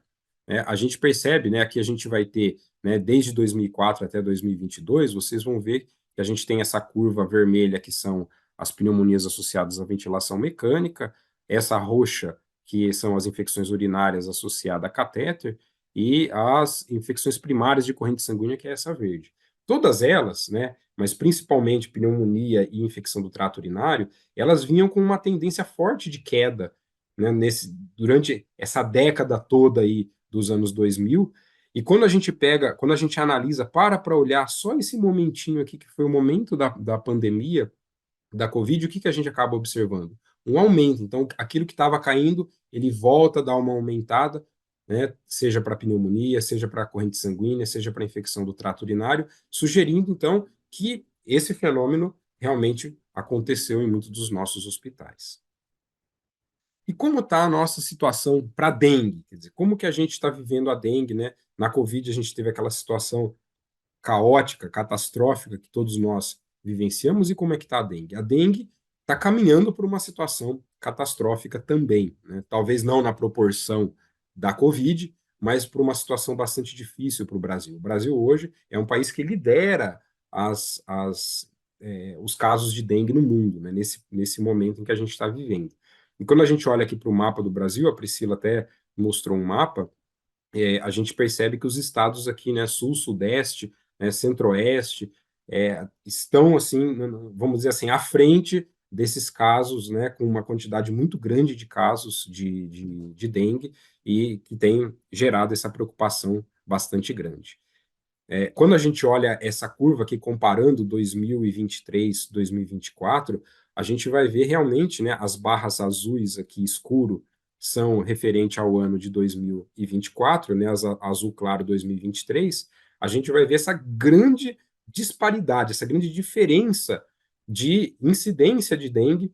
né, a gente percebe, né, aqui a gente vai ter, né, desde 2004 até 2022, vocês vão ver que a gente tem essa curva vermelha, que são as pneumonias associadas à ventilação mecânica, essa roxa, que são as infecções urinárias associadas a catéter, e as infecções primárias de corrente sanguínea, que é essa verde. Todas elas, né, mas principalmente pneumonia e infecção do trato urinário, elas vinham com uma tendência forte de queda, né, durante essa década toda aí dos anos 2000, e quando a gente pega, quando a gente analisa, para olhar só esse momentinho aqui, que foi o momento da pandemia, da Covid, o que a gente acaba observando? Um aumento. Então, aquilo que estava caindo, ele volta a dar uma aumentada, né, seja para pneumonia, seja para corrente sanguínea, seja para infecção do trato urinário, sugerindo, então, que esse fenômeno realmente aconteceu em muitos dos nossos hospitais. E como está a nossa situação para a dengue? Quer dizer, como que a gente está vivendo a dengue, né? Na Covid a gente teve aquela situação caótica, catastrófica que todos nós vivenciamos, e como é que está a dengue? A dengue está caminhando por uma situação catastrófica também, né? Talvez não na proporção da Covid, mas por uma situação bastante difícil para o Brasil. O Brasil hoje é um país que lidera os casos de dengue no mundo, né? Nesse momento em que a gente está vivendo. E quando a gente olha aqui para o mapa do Brasil, a Priscila até mostrou um mapa, a gente percebe que os estados aqui, né, sul, sudeste, né, centro-oeste, estão, assim, vamos dizer assim, à frente desses casos, né, com uma quantidade muito grande de casos de dengue, e que tem gerado essa preocupação bastante grande. Quando a gente olha essa curva aqui, comparando 2023, 2024, a gente vai ver realmente, né, as barras azuis aqui escuro são referente ao ano de 2024, né, azul claro 2023, a gente vai ver essa grande disparidade, essa grande diferença de incidência de dengue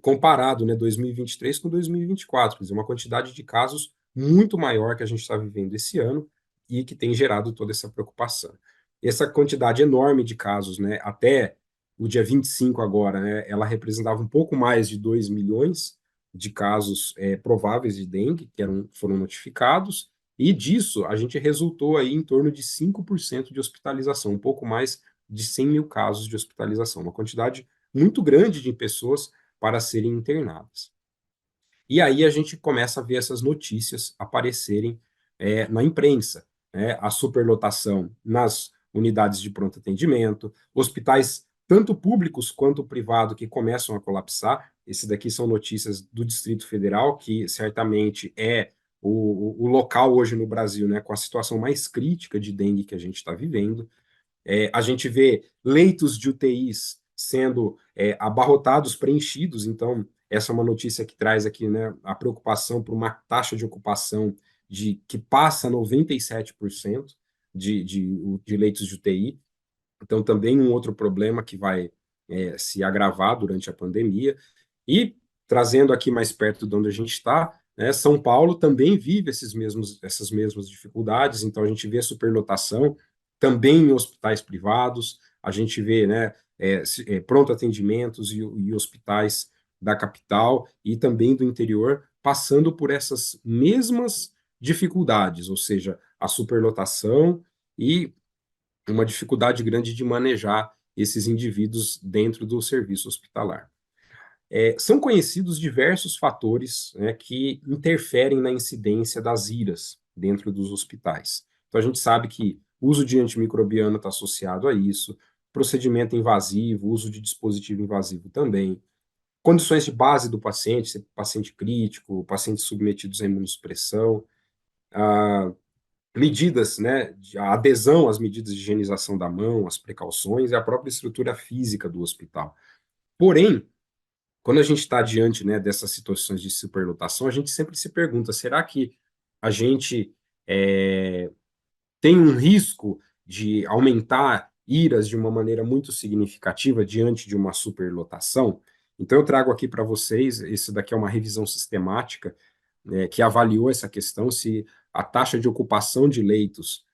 comparado, né, 2023 com 2024, quer dizer, uma quantidade de casos muito maior que a gente está vivendo esse ano e que tem gerado toda essa preocupação. Essa quantidade enorme de casos, né, até o dia 25 agora, né, ela representava um pouco mais de 2 milhões de casos prováveis de dengue que foram notificados, e disso a gente resultou aí em torno de 5% de hospitalização, um pouco mais de 100 mil casos de hospitalização, uma quantidade muito grande de pessoas para serem internadas. E aí a gente começa a ver essas notícias aparecerem na imprensa, né? A superlotação nas unidades de pronto atendimento, hospitais tanto públicos quanto privados que começam a colapsar. Esse daqui são notícias do Distrito Federal, que certamente é o local hoje no Brasil, né, com a situação mais crítica de dengue que a gente está vivendo. A gente vê leitos de UTIs sendo abarrotados, preenchidos. Então, essa é uma notícia que traz aqui, né, a preocupação por uma taxa de ocupação que passa 97% de leitos de UTI. Então, também um outro problema que vai se agravar durante a pandemia. E, trazendo aqui mais perto de onde a gente está, né, São Paulo também vive essas mesmas dificuldades. Então, a gente vê a superlotação também em hospitais privados, a gente vê, né, pronto atendimentos e hospitais da capital e também do interior passando por essas mesmas dificuldades, ou seja, a superlotação e uma dificuldade grande de manejar esses indivíduos dentro do serviço hospitalar. São conhecidos diversos fatores, né, que interferem na incidência das IRAs dentro dos hospitais. Então, a gente sabe que o uso de antimicrobiano está associado a isso, procedimento invasivo, uso de dispositivo invasivo também, condições de base do paciente, paciente crítico, pacientes submetidos à imunossupressão, medidas, né, a adesão às medidas de higienização da mão, as precauções e a própria estrutura física do hospital. Porém, quando a gente está diante, né, dessas situações de superlotação, a gente sempre se pergunta, será que a gente tem um risco de aumentar IRAS de uma maneira muito significativa diante de uma superlotação. Então, eu trago aqui para vocês, esse daqui é uma revisão sistemática, que avaliou essa questão, se a taxa de ocupação de leitos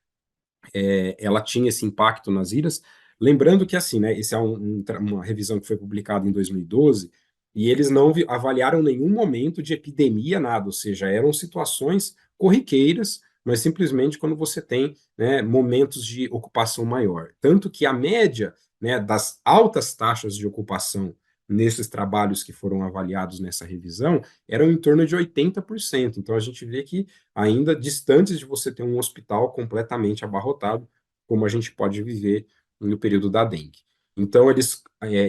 ela tinha esse impacto nas IRAS. Lembrando que, assim, né, esse é uma revisão que foi publicada em 2012, e eles não avaliaram nenhum momento de epidemia, nada, ou seja, eram situações corriqueiras, mas simplesmente quando você tem, né, momentos de ocupação maior. Tanto que a média, né, das altas taxas de ocupação nesses trabalhos que foram avaliados nessa revisão eram em torno de 80%. Então, a gente vê que ainda distantes de você ter um hospital completamente abarrotado, como a gente pode viver no período da dengue. Então, eles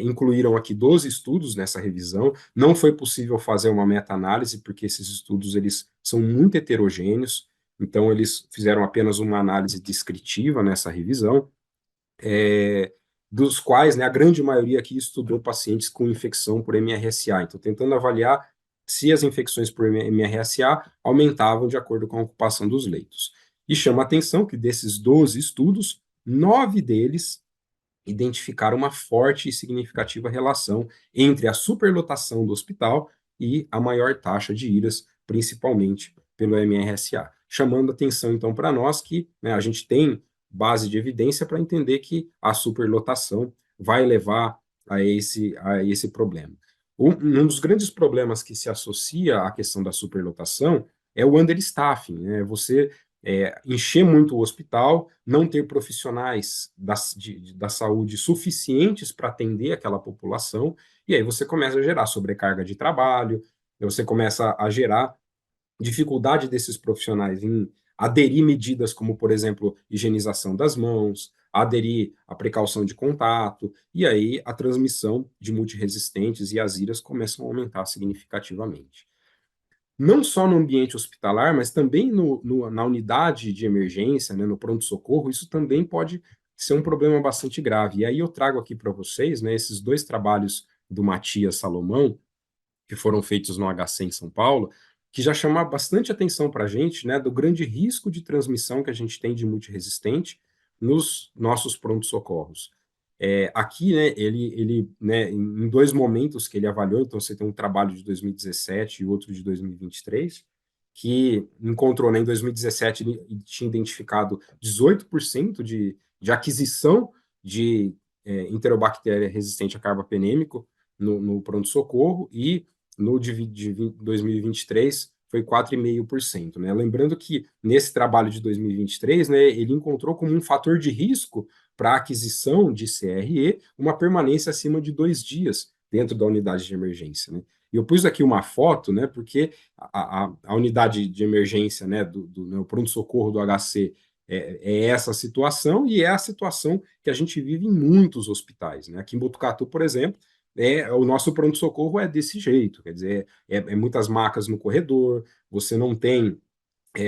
incluíram aqui 12 estudos nessa revisão. Não foi possível fazer uma meta-análise, porque esses estudos eles são muito heterogêneos. Então, eles fizeram apenas uma análise descritiva nessa revisão, dos quais, né, a grande maioria aqui estudou pacientes com infecção por MRSA. Então, tentando avaliar se as infecções por MRSA aumentavam de acordo com a ocupação dos leitos. E chama a atenção que desses 12 estudos, 9 deles identificaram uma forte e significativa relação entre a superlotação do hospital e a maior taxa de IRAS, principalmente pelo MRSA. Chamando atenção, então, para nós que, né, a gente tem base de evidência para entender que a superlotação vai levar a esse problema. Um dos grandes problemas que se associa à questão da superlotação é o understaffing, né? Você encher muito o hospital, não ter profissionais da saúde suficientes para atender aquela população, e aí você começa a gerar sobrecarga de trabalho, você começa a gerar dificuldade desses profissionais em aderir medidas como, por exemplo, higienização das mãos, aderir à precaução de contato, e aí a transmissão de multiresistentes e as IRAS começam a aumentar significativamente. Não só no ambiente hospitalar, mas também na unidade de emergência, né, no pronto-socorro, isso também pode ser um problema bastante grave. E aí eu trago aqui para vocês, né, esses dois trabalhos do Matias Salomão, que foram feitos no HC em São Paulo, que já chama bastante atenção para a gente, né, do grande risco de transmissão que a gente tem de multiresistente nos nossos pronto-socorros. Aqui, né, ele né, em dois momentos que ele avaliou, então você tem um trabalho de 2017 e outro de 2023, que encontrou, né, em 2017 ele tinha identificado 18% de aquisição de enterobactéria resistente a carbapenêmico no pronto-socorro, e no de 2023 foi 4,5%, né? Lembrando que nesse trabalho de 2023, né, ele encontrou como um fator de risco para a aquisição de CRE uma permanência acima de 2 dias dentro da unidade de emergência, né? E eu pus aqui uma foto, né, porque a unidade de emergência, né, do pronto-socorro do HC é essa situação, e é a situação que a gente vive em muitos hospitais, né? Aqui em Botucatu, por exemplo, o nosso pronto-socorro é desse jeito, quer dizer, muitas macas no corredor, você não tem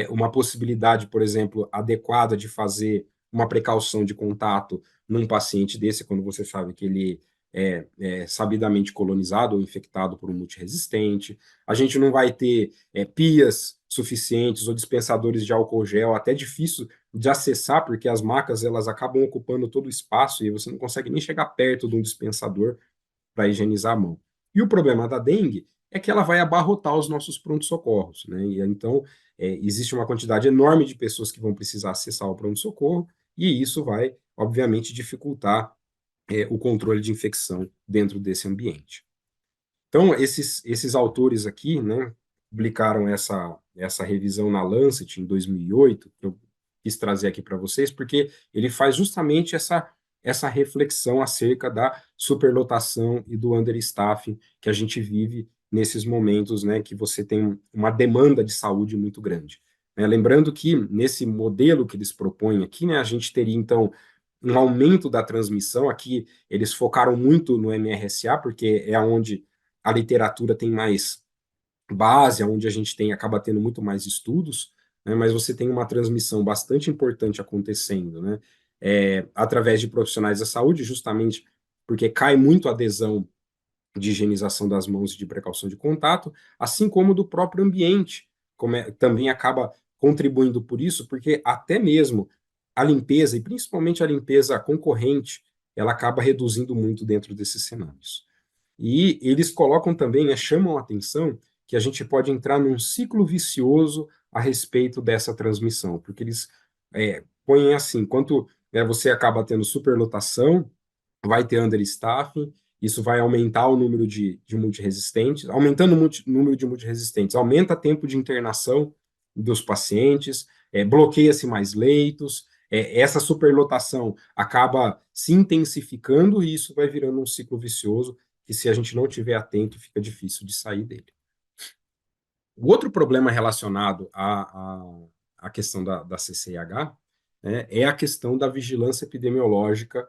uma possibilidade, por exemplo, adequada de fazer uma precaução de contato num paciente desse, quando você sabe que ele é sabidamente colonizado ou infectado por um multiresistente. A gente não vai ter pias suficientes ou dispensadores de álcool gel, até difícil de acessar, porque as macas elas acabam ocupando todo o espaço e você não consegue nem chegar perto de um dispensador para higienizar a mão. E o problema da dengue é que ela vai abarrotar os nossos pronto-socorros, né? E então existe uma quantidade enorme de pessoas que vão precisar acessar o pronto-socorro, e isso vai, obviamente, dificultar o controle de infecção dentro desse ambiente. Então, esses autores aqui, né, publicaram essa revisão na Lancet em 2008, que eu quis trazer aqui para vocês, porque ele faz justamente essa reflexão acerca da superlotação e do understaffing que a gente vive nesses momentos, né, que você tem uma demanda de saúde muito grande. Lembrando que nesse modelo que eles propõem aqui, né, a gente teria, então, um aumento da transmissão. Aqui eles focaram muito no MRSA, porque é onde a literatura tem mais base, onde a gente acaba tendo muito mais estudos, né, mas você tem uma transmissão bastante importante acontecendo, né, através de profissionais da saúde, justamente porque cai muito a adesão de higienização das mãos e de precaução de contato, assim como do próprio ambiente, também acaba contribuindo por isso, porque até mesmo a limpeza, e principalmente a limpeza concorrente, ela acaba reduzindo muito dentro desses cenários. E eles colocam também, chamam a atenção, que a gente pode entrar num ciclo vicioso a respeito dessa transmissão, porque eles põem assim, quanto você acaba tendo superlotação, vai ter understaffing, isso vai aumentar o número de multiresistentes, aumentando o número de multiresistentes, aumenta o tempo de internação dos pacientes, bloqueia-se mais leitos, essa superlotação acaba se intensificando e isso vai virando um ciclo vicioso que, se a gente não estiver atento, fica difícil de sair dele. O outro problema relacionado à questão da CCIH, né, é a questão da vigilância epidemiológica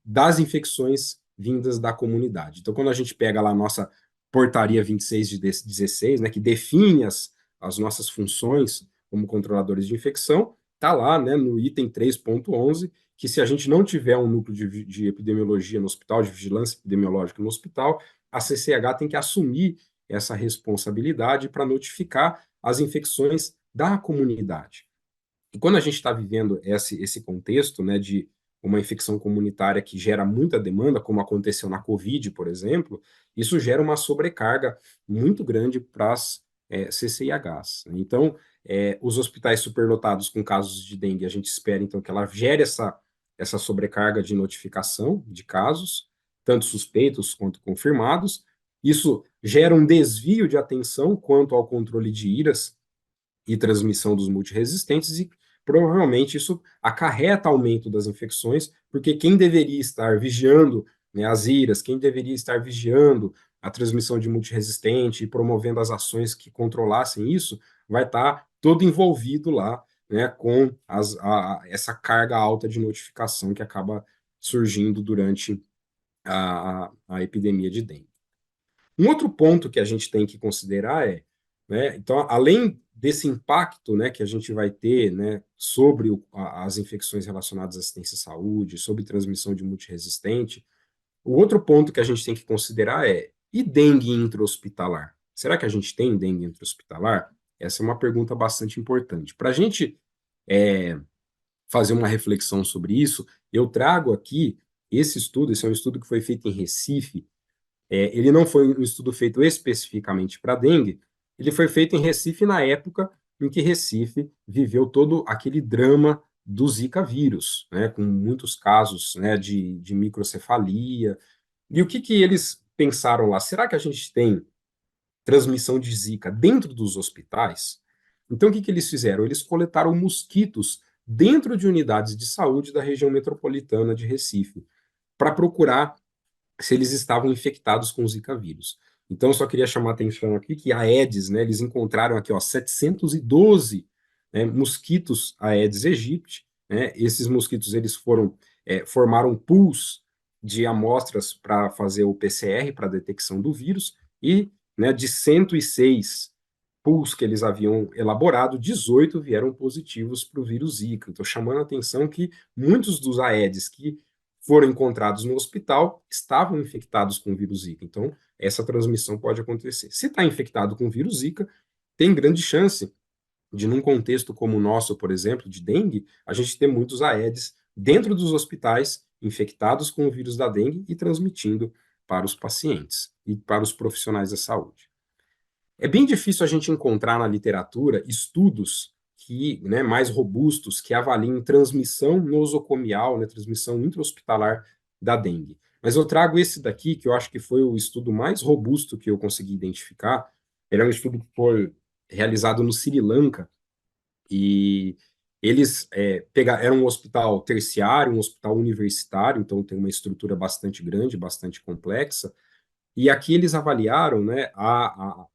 das infecções vindas da comunidade. Então, quando a gente pega lá a nossa portaria 26 de 16, né, que define as nossas funções como controladores de infecção, está lá, né, no item 3.11, que se a gente não tiver um núcleo de epidemiologia no hospital, de vigilância epidemiológica no hospital, a CCH tem que assumir essa responsabilidade para notificar as infecções da comunidade. E quando a gente está vivendo esse contexto, né, de uma infecção comunitária que gera muita demanda, como aconteceu na Covid, por exemplo, isso gera uma sobrecarga muito grande para as CCIHs. Então, os hospitais superlotados com casos de dengue, a gente espera, então, que ela gere essa sobrecarga de notificação de casos, tanto suspeitos quanto confirmados. Isso gera um desvio de atenção quanto ao controle de IRAs e transmissão dos multiresistentes, e provavelmente isso acarreta aumento das infecções, porque quem deveria estar vigiando, né, as IRAs, quem deveria estar vigiando a transmissão de multiresistente e promovendo as ações que controlassem isso, vai estar todo envolvido lá, né, com essa carga alta de notificação que acaba surgindo durante a epidemia de dengue. Um outro ponto que a gente tem que considerar né, então, além desse impacto, né, que a gente vai ter, né, sobre as infecções relacionadas à assistência à saúde, sobre transmissão de multiresistente, o outro ponto que a gente tem que considerar e dengue intra-hospitalar? Será que a gente tem dengue intra-hospitalar? Essa é uma pergunta bastante importante. Para a gente fazer uma reflexão sobre isso, eu trago aqui esse é um estudo que foi feito em Recife. Ele não foi um estudo feito especificamente para dengue, ele foi feito em Recife na época em que Recife viveu todo aquele drama do Zika vírus, né, com muitos casos, né, de microcefalia. E o que eles pensaram lá? Será que a gente tem transmissão de Zika dentro dos hospitais? Então, o que eles fizeram? Eles coletaram mosquitos dentro de unidades de saúde da região metropolitana de Recife, para procurar se eles estavam infectados com o Zika vírus. Então, eu só queria chamar a atenção aqui que a Aedes, né, eles encontraram aqui 712 mosquitos Aedes aegypti. Né, esses mosquitos eles formaram pools de amostras para fazer o PCR, para a detecção do vírus, e, né, de 106 pools que eles haviam elaborado, 18 vieram positivos para o vírus Zika. Então, chamando a atenção que muitos dos Aedes que foram encontrados no hospital estavam infectados com o vírus Zika. Então, essa transmissão pode acontecer. Se está infectado com o vírus Zika, tem grande chance de, num contexto como o nosso, por exemplo, de dengue, a gente ter muitos Aedes dentro dos hospitais infectados com o vírus da dengue e transmitindo para os pacientes e para os profissionais da saúde. É bem difícil a gente encontrar na literatura estudos né, mais robustos que avaliem transmissão nosocomial, né, transmissão intra-hospitalar da dengue. Mas eu trago esse daqui, que eu acho que foi o estudo mais robusto que eu consegui identificar. Ele é um estudo que foi realizado no Sri Lanka, e eles eram um hospital terciário, um hospital universitário, então tem uma estrutura bastante grande, bastante complexa, e aqui eles avaliaram, né,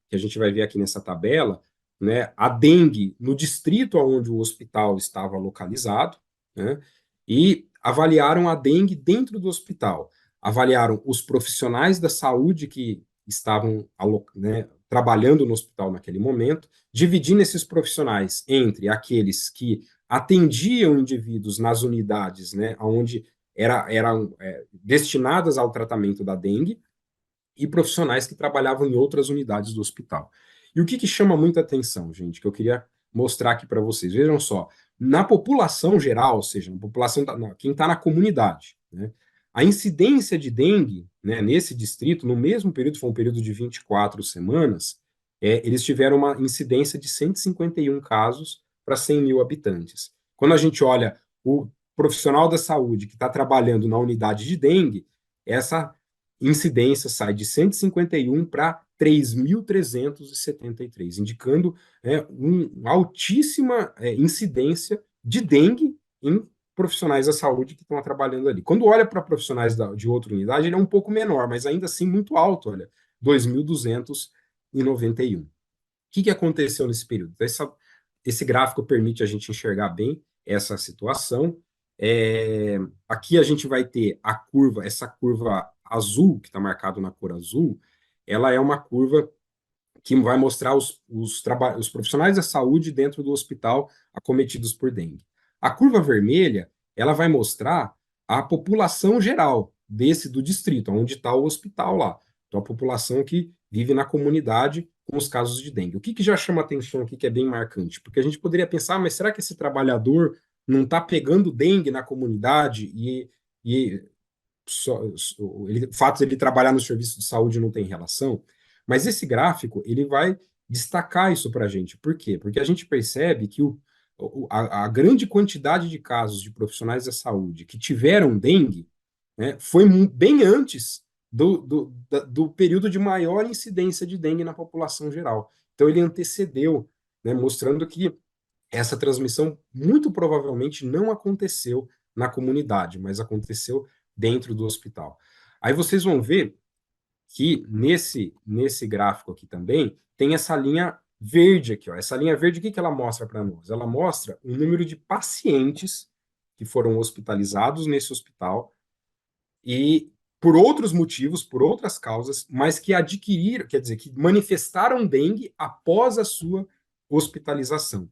que a gente vai ver aqui nessa tabela, né, a dengue no distrito onde o hospital estava localizado, né, e avaliaram a dengue dentro do hospital. Avaliaram os profissionais da saúde que estavam, né, trabalhando no hospital naquele momento, dividindo esses profissionais entre aqueles que atendiam indivíduos nas unidades, né, onde eram destinadas ao tratamento da dengue, e profissionais que trabalhavam em outras unidades do hospital. E o que chama muita atenção, gente, que eu queria mostrar aqui para vocês? Vejam só, Na população geral, ou seja, na população, quem está na comunidade, né, a incidência de dengue, né, nesse distrito, no mesmo período, foi um período de 24 semanas, eles tiveram uma incidência de 151 casos para 100 mil habitantes. Quando a gente olha o profissional da saúde que está trabalhando na unidade de dengue, essa incidência sai de 151 para 3.373, indicando uma altíssima incidência de dengue em profissionais da saúde que estão trabalhando ali. Quando olha para profissionais de outra unidade, ele é um pouco menor, mas ainda assim muito alto, olha, 2.291. O que aconteceu nesse período? Esse gráfico permite a gente enxergar bem essa situação. Aqui a gente vai ter a curva, essa curva azul, que está marcado na cor azul, ela é uma curva que vai mostrar os profissionais da saúde dentro do hospital acometidos por dengue. A curva vermelha, ela vai mostrar a população geral do distrito, onde está o hospital lá. Então, a população que vive na comunidade com os casos de dengue. O que já chama atenção aqui, que é bem marcante? Porque a gente poderia pensar, mas será que esse trabalhador não está pegando dengue na comunidade e o fato de ele trabalhar no serviço de saúde não tem relação? Mas esse gráfico, ele vai destacar isso para a gente. Por quê? Porque a gente percebe que a grande quantidade de casos de profissionais da saúde que tiveram dengue, né, foi bem antes do período de maior incidência de dengue na população geral. Então, ele antecedeu, né, mostrando que essa transmissão muito provavelmente não aconteceu na comunidade, mas aconteceu dentro do hospital. Aí vocês vão ver que nesse gráfico aqui também tem essa linha verde aqui, ó. Essa linha verde, o que ela mostra para nós? Ela mostra o número de pacientes que foram hospitalizados nesse hospital e por outros motivos, por outras causas, mas que adquiriram, quer dizer, que manifestaram dengue após a sua hospitalização.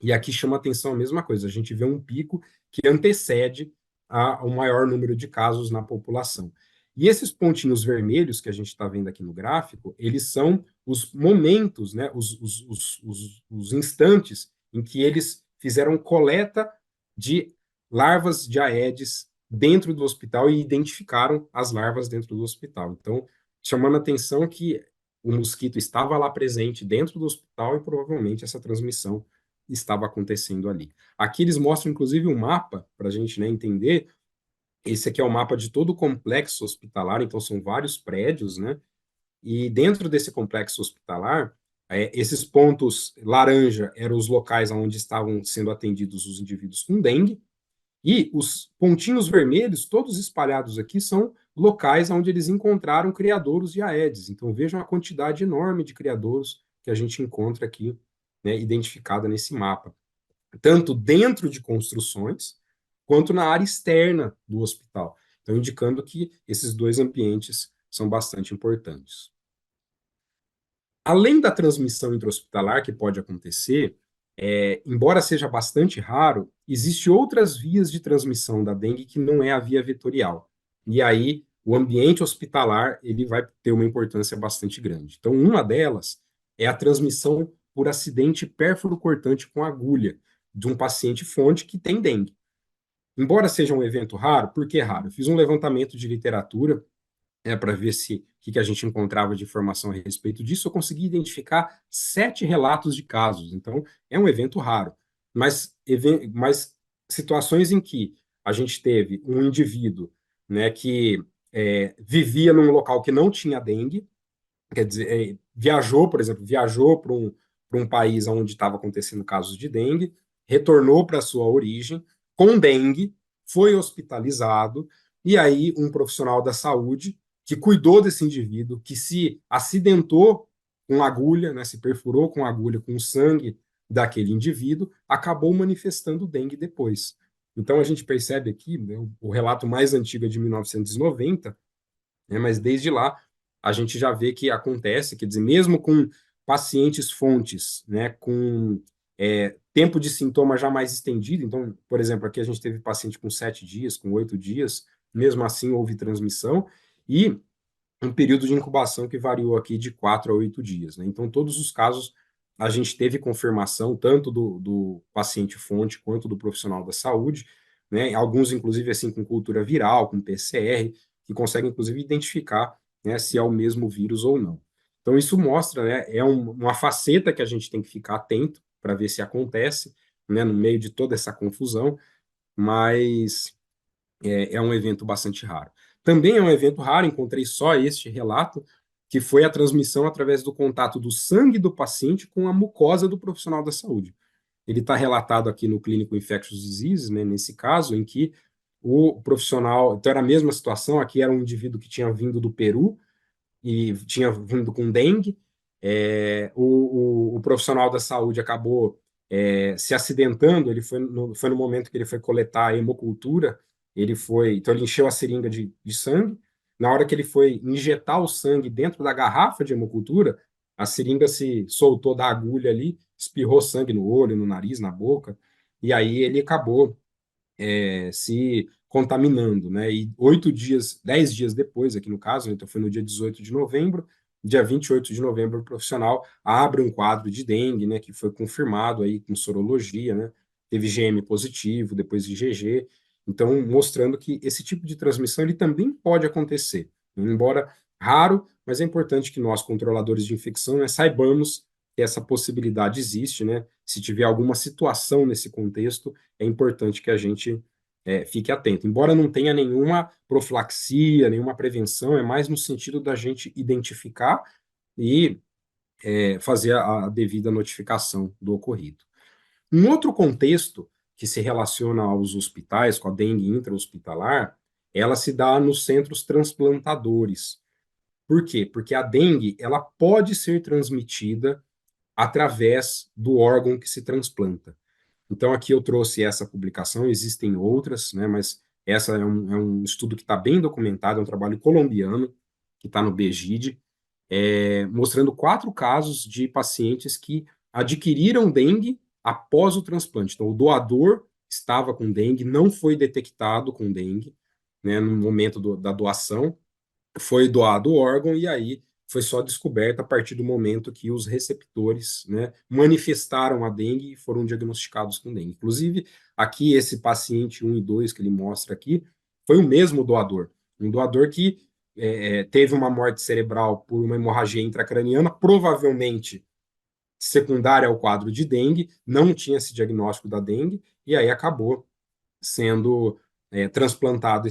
E aqui chama atenção a mesma coisa, a gente vê um pico que antecede ao maior número de casos na população. E esses pontinhos vermelhos que a gente está vendo aqui no gráfico, eles são os momentos, né, os instantes em que eles fizeram coleta de larvas de Aedes dentro do hospital e identificaram as larvas dentro do hospital. Então, chamando a atenção que o mosquito estava lá presente dentro do hospital e provavelmente essa transmissão estava acontecendo ali. Aqui eles mostram, inclusive, um mapa para a gente, né, entender. Esse aqui é o mapa de todo o complexo hospitalar, então são vários prédios, né? E dentro desse complexo hospitalar, esses pontos laranja eram os locais onde estavam sendo atendidos os indivíduos com dengue, e os pontinhos vermelhos, todos espalhados aqui, são locais onde eles encontraram criadouros de Aedes. Então vejam a quantidade enorme de criadouros que a gente encontra aqui, né, identificada nesse mapa, tanto dentro de construções, quanto na área externa do hospital. Então, indicando que esses dois ambientes são bastante importantes. Além da transmissão intra-hospitalar que pode acontecer, embora seja bastante raro, existem outras vias de transmissão da dengue que não é a via vetorial. E aí, o ambiente hospitalar ele vai ter uma importância bastante grande. Então, uma delas é a transmissão por acidente pérfuro-cortante com agulha de um paciente fonte que tem dengue. Embora seja um evento raro, por que raro? Eu fiz um levantamento de literatura para ver o que a gente encontrava de informação a respeito disso. Eu consegui identificar 7 relatos de casos. Então, é um evento raro. Mas situações em que a gente teve um indivíduo, né, que vivia num local que não tinha dengue, quer dizer, viajou para um país onde estava acontecendo casos de dengue, retornou para a sua origem com dengue, foi hospitalizado, e aí um profissional da saúde que cuidou desse indivíduo, que se acidentou com agulha, né, se perfurou com agulha com o sangue daquele indivíduo, acabou manifestando dengue depois. Então a gente percebe aqui, né, o relato mais antigo é de 1990, né, mas desde lá a gente já vê que acontece, quer dizer, mesmo com pacientes fontes, né, com tempo de sintoma já mais estendido, então, por exemplo, aqui a gente teve paciente com 7 dias, com 8 dias, mesmo assim houve transmissão, e um período de incubação que variou aqui de 4 a 8 dias, né? Então, todos os casos a gente teve confirmação tanto do paciente fonte quanto do profissional da saúde, né? Alguns, inclusive, assim, com cultura viral, com PCR, que conseguem, inclusive, identificar, né, se é o mesmo vírus ou não. Então, isso mostra, né, uma faceta que a gente tem que ficar atento para ver se acontece, né, no meio de toda essa confusão, mas é um evento bastante raro. Também é um evento raro, encontrei só este relato, que foi a transmissão através do contato do sangue do paciente com a mucosa do profissional da saúde. Ele está relatado aqui no Clinical Infectious Diseases, né, nesse caso, em que o profissional, então era a mesma situação, aqui era um indivíduo que tinha vindo do Peru e tinha vindo com dengue, o profissional da saúde acabou se acidentando, ele foi no momento que ele foi coletar a hemocultura, então ele encheu a seringa de sangue, na hora que ele foi injetar o sangue dentro da garrafa de hemocultura, a seringa se soltou da agulha ali, espirrou sangue no olho, no nariz, na boca, e aí ele acabou se contaminando, né? E 8 dias, 10 dias depois, aqui no caso, então foi no dia 18 de novembro, dia 28 de novembro, o profissional abre um quadro de dengue, né? Que foi confirmado aí com sorologia, né? Teve IgM positivo, depois IgG, então mostrando que esse tipo de transmissão ele também pode acontecer, embora raro, mas é importante que nós, controladores de infecção, né, saibamos que essa possibilidade existe, né? Se tiver alguma situação nesse contexto, é importante que a gente fique atento. Embora não tenha nenhuma profilaxia, nenhuma prevenção, é mais no sentido da gente identificar e fazer a devida notificação do ocorrido. Um outro contexto que se relaciona aos hospitais, com a dengue intra-hospitalar, ela se dá nos centros transplantadores. Por quê? Porque a dengue ela pode ser transmitida através do órgão que se transplanta. Então, aqui eu trouxe essa publicação, existem outras, né, mas essa é um estudo que está bem documentado, é um trabalho colombiano, que está no BGID, mostrando 4 casos de pacientes que adquiriram dengue após o transplante. Então, o doador estava com dengue, não foi detectado com dengue, né, no momento da doação, foi doado o órgão e aí foi só descoberta a partir do momento que os receptores, né, manifestaram a dengue e foram diagnosticados com dengue. Inclusive, aqui esse paciente 1 e 2 que ele mostra aqui, foi o mesmo doador. Um doador que teve uma morte cerebral por uma hemorragia intracraniana, provavelmente secundária ao quadro de dengue, não tinha esse diagnóstico da dengue, e aí acabou sendo transplantado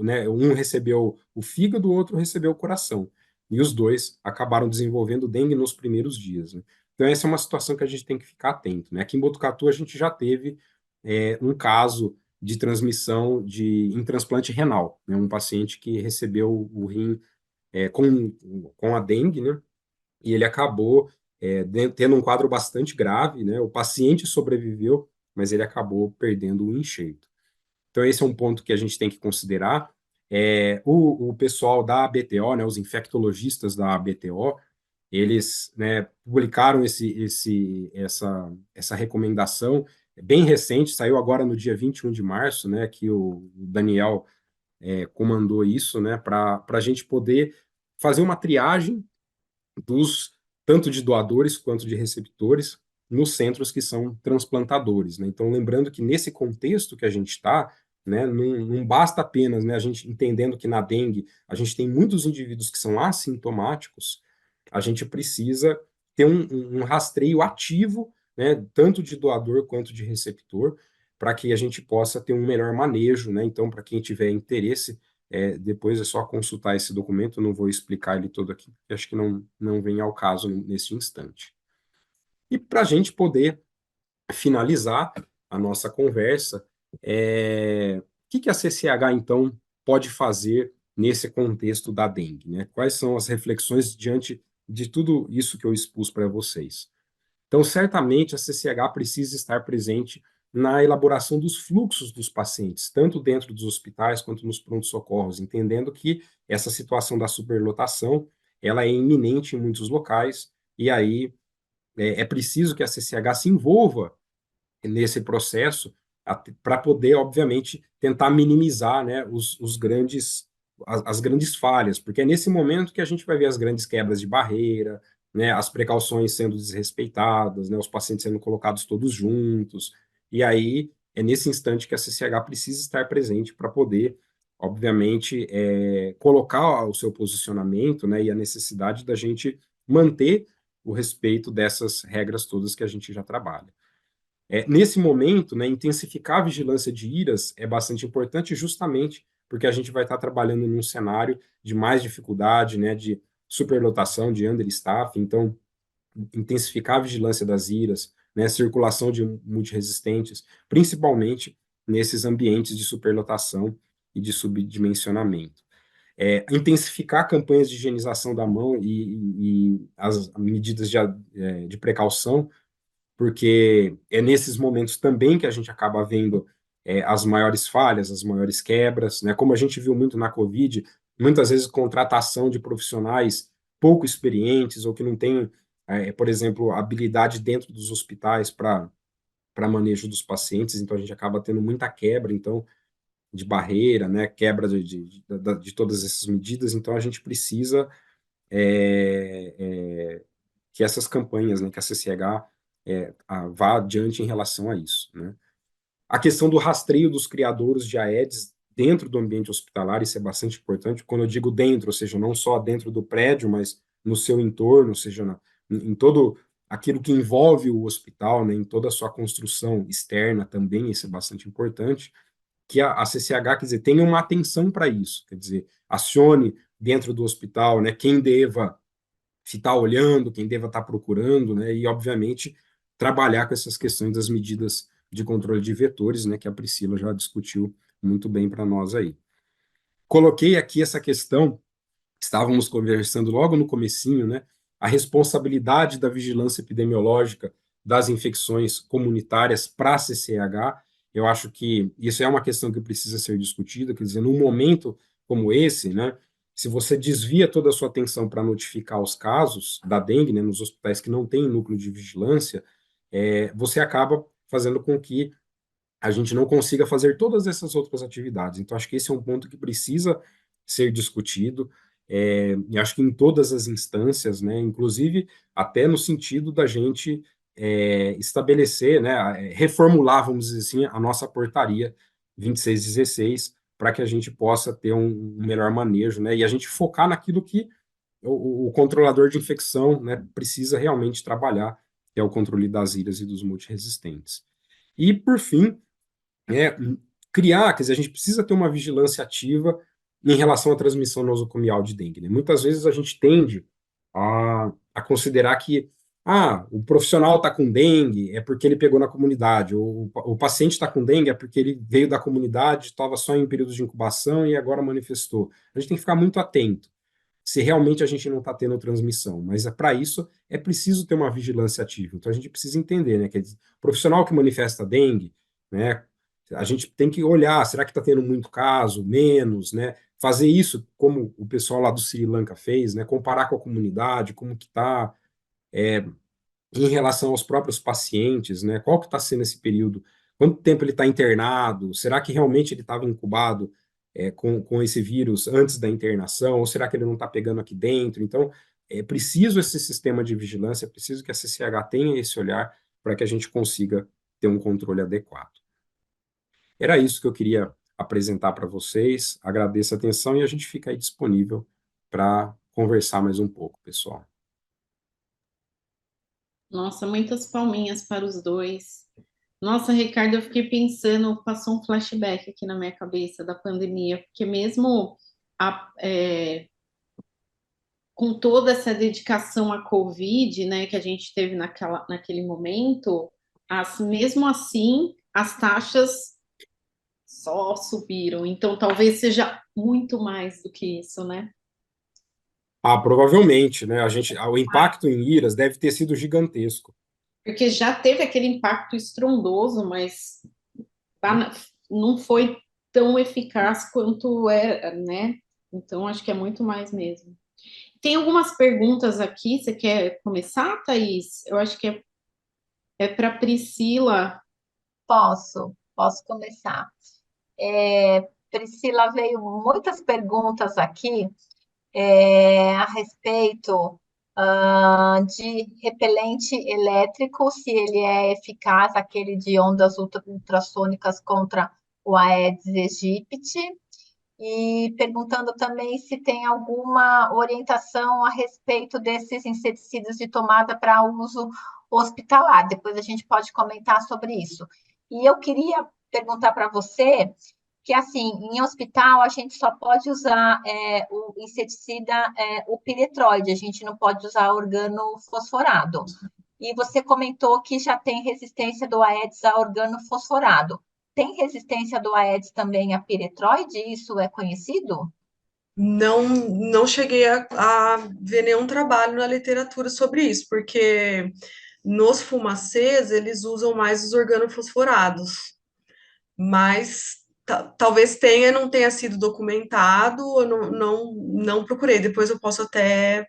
né, um recebeu o fígado, o outro recebeu o coração. E os dois acabaram desenvolvendo dengue nos primeiros dias. Né? Então, essa é uma situação que a gente tem que ficar atento. Né? Aqui em Botucatu, a gente já teve um caso de transmissão em transplante renal. Né? Um paciente que recebeu o rim com a dengue, né? E ele acabou tendo um quadro bastante grave. Né? O paciente sobreviveu, mas ele acabou perdendo o enxerto. Então, esse é um ponto que a gente tem que considerar. O pessoal da ABTO, né, os infectologistas da ABTO, eles, né, publicaram essa recomendação bem recente, saiu agora no dia 21 de março, né, que o Daniel comandou isso, né, para a gente poder fazer uma triagem tanto de doadores quanto de receptores nos centros que são transplantadores. Né? Então, lembrando que nesse contexto que a gente está, né, não basta apenas, né, a gente entendendo que na dengue a gente tem muitos indivíduos que são assintomáticos, a gente precisa ter um rastreio ativo, né, tanto de doador quanto de receptor, para que a gente possa ter um melhor manejo. Né? Então, para quem tiver interesse, depois é só consultar esse documento, eu não vou explicar ele todo aqui, porque acho que não vem ao caso nesse instante. E para a gente poder finalizar a nossa conversa, o que a CCH, então, pode fazer nesse contexto da dengue? Né? Quais são as reflexões diante de tudo isso que eu expus para vocês? Então, certamente, a CCH precisa estar presente na elaboração dos fluxos dos pacientes, tanto dentro dos hospitais quanto nos pronto-socorros, entendendo que essa situação da superlotação ela é iminente em muitos locais, e aí é preciso que a CCH se envolva nesse processo para poder, obviamente, tentar minimizar, né, as grandes falhas, porque é nesse momento que a gente vai ver as grandes quebras de barreira, né, as precauções sendo desrespeitadas, né, os pacientes sendo colocados todos juntos, e aí é nesse instante que a CCH precisa estar presente para poder, obviamente, colocar o seu posicionamento, né, e a necessidade da gente manter o respeito dessas regras todas que a gente já trabalha. Nesse momento, né, intensificar a vigilância de IRAS é bastante importante justamente porque a gente vai estar trabalhando num cenário de mais dificuldade, né, de superlotação, de understaff, então intensificar a vigilância das IRAS, né, circulação de multiresistentes, principalmente nesses ambientes de superlotação e de subdimensionamento. Intensificar campanhas de higienização da mão e as medidas de precaução, porque é nesses momentos também que a gente acaba vendo as maiores falhas, as maiores quebras, né? Como a gente viu muito na Covid, muitas vezes contratação de profissionais pouco experientes ou que não têm, por exemplo, habilidade dentro dos hospitais para manejo dos pacientes, então a gente acaba tendo muita quebra, então, de barreira, né? Quebra de todas essas medidas, então a gente precisa que essas campanhas, né, que a CCH vá adiante em relação a isso, né? A questão do rastreio dos criadouros de Aedes dentro do ambiente hospitalar, isso é bastante importante. Quando eu digo dentro, ou seja, não só dentro do prédio, mas no seu entorno, ou seja, em todo aquilo que envolve o hospital, né, em toda a sua construção externa também, isso é bastante importante, que a CCH, quer dizer, tenha uma atenção para isso, quer dizer, acione dentro do hospital, né, quem deva estar olhando, quem deva estar procurando, né, e, obviamente, trabalhar com essas questões das medidas de controle de vetores, né, que a Priscila já discutiu muito bem para nós aí. Coloquei aqui essa questão, estávamos conversando logo no comecinho, né, a responsabilidade da vigilância epidemiológica das infecções comunitárias para a CCH. Eu acho que isso é uma questão que precisa ser discutida, quer dizer, num momento como esse, né, se você desvia toda a sua atenção para notificar os casos da dengue, né, nos hospitais que não têm núcleo de vigilância, você acaba fazendo com que a gente não consiga fazer todas essas outras atividades. Então, acho que esse é um ponto que precisa ser discutido, e acho que em todas as instâncias, né, inclusive até no sentido da gente estabelecer, né, reformular, vamos dizer assim, a nossa portaria 2616, para que a gente possa ter um melhor manejo, né, e a gente focar naquilo que o controlador de infecção, né, precisa realmente trabalhar, que é o controle das ilhas e dos multiresistentes. E, por fim, é, criar, quer dizer, a gente precisa ter uma vigilância ativa em relação à transmissão nosocomial de dengue, né? Muitas vezes a gente tende a considerar que o profissional está com dengue é porque ele pegou na comunidade, ou o paciente está com dengue é porque ele veio da comunidade, estava só em período de incubação e agora manifestou. A gente tem que ficar muito atento se realmente a gente não está tendo transmissão, mas para isso é preciso ter uma vigilância ativa. Então a gente precisa entender, né? Quer dizer, o profissional que manifesta dengue, né? A gente tem que olhar, será que está tendo muito caso, menos, né? Fazer isso como o pessoal lá do Sri Lanka fez, né? Comparar com a comunidade, como que está, em relação aos próprios pacientes, né? Qual que está sendo esse período? Quanto tempo ele está internado? Será que realmente ele estava incubado com esse vírus antes da internação? Ou será que ele não está pegando aqui dentro? Então, é preciso esse sistema de vigilância, é preciso que a CCH tenha esse olhar para que a gente consiga ter um controle adequado. Era isso que eu queria apresentar para vocês. Agradeço a atenção e a gente fica aí disponível para conversar mais um pouco, pessoal. Nossa, muitas palminhas para os dois. Nossa, Ricardo, eu fiquei pensando, passou um flashback aqui na minha cabeça da pandemia, porque mesmo com toda essa dedicação à Covid, né, que a gente teve naquele momento, mesmo assim, as taxas só subiram. Então, talvez seja muito mais do que isso, né? Provavelmente, né? O impacto em Iras deve ter sido gigantesco. Porque já teve aquele impacto estrondoso, mas não foi tão eficaz quanto era, né? Então, acho que é muito mais mesmo. Tem algumas perguntas aqui, você quer começar, Thaís? Eu acho que é para Priscila. Posso começar. Priscila, veio muitas perguntas aqui a respeito de repelente elétrico, se ele é eficaz, aquele de ondas ultrassônicas contra o Aedes aegypti, e perguntando também se tem alguma orientação a respeito desses inseticidas de tomada para uso hospitalar. Depois a gente pode comentar sobre isso. E eu queria perguntar para você que, assim, em hospital a gente só pode usar o inseticida, o piretroide, a gente não pode usar organofosforado. E você comentou que já tem resistência do Aedes a organofosforado. Tem resistência do Aedes também a piretroide? Isso é conhecido? Não cheguei a ver nenhum trabalho na literatura sobre isso, porque nos fumacês eles usam mais os organofosforados, mas talvez tenha, não tenha sido documentado, eu não procurei. Depois eu posso até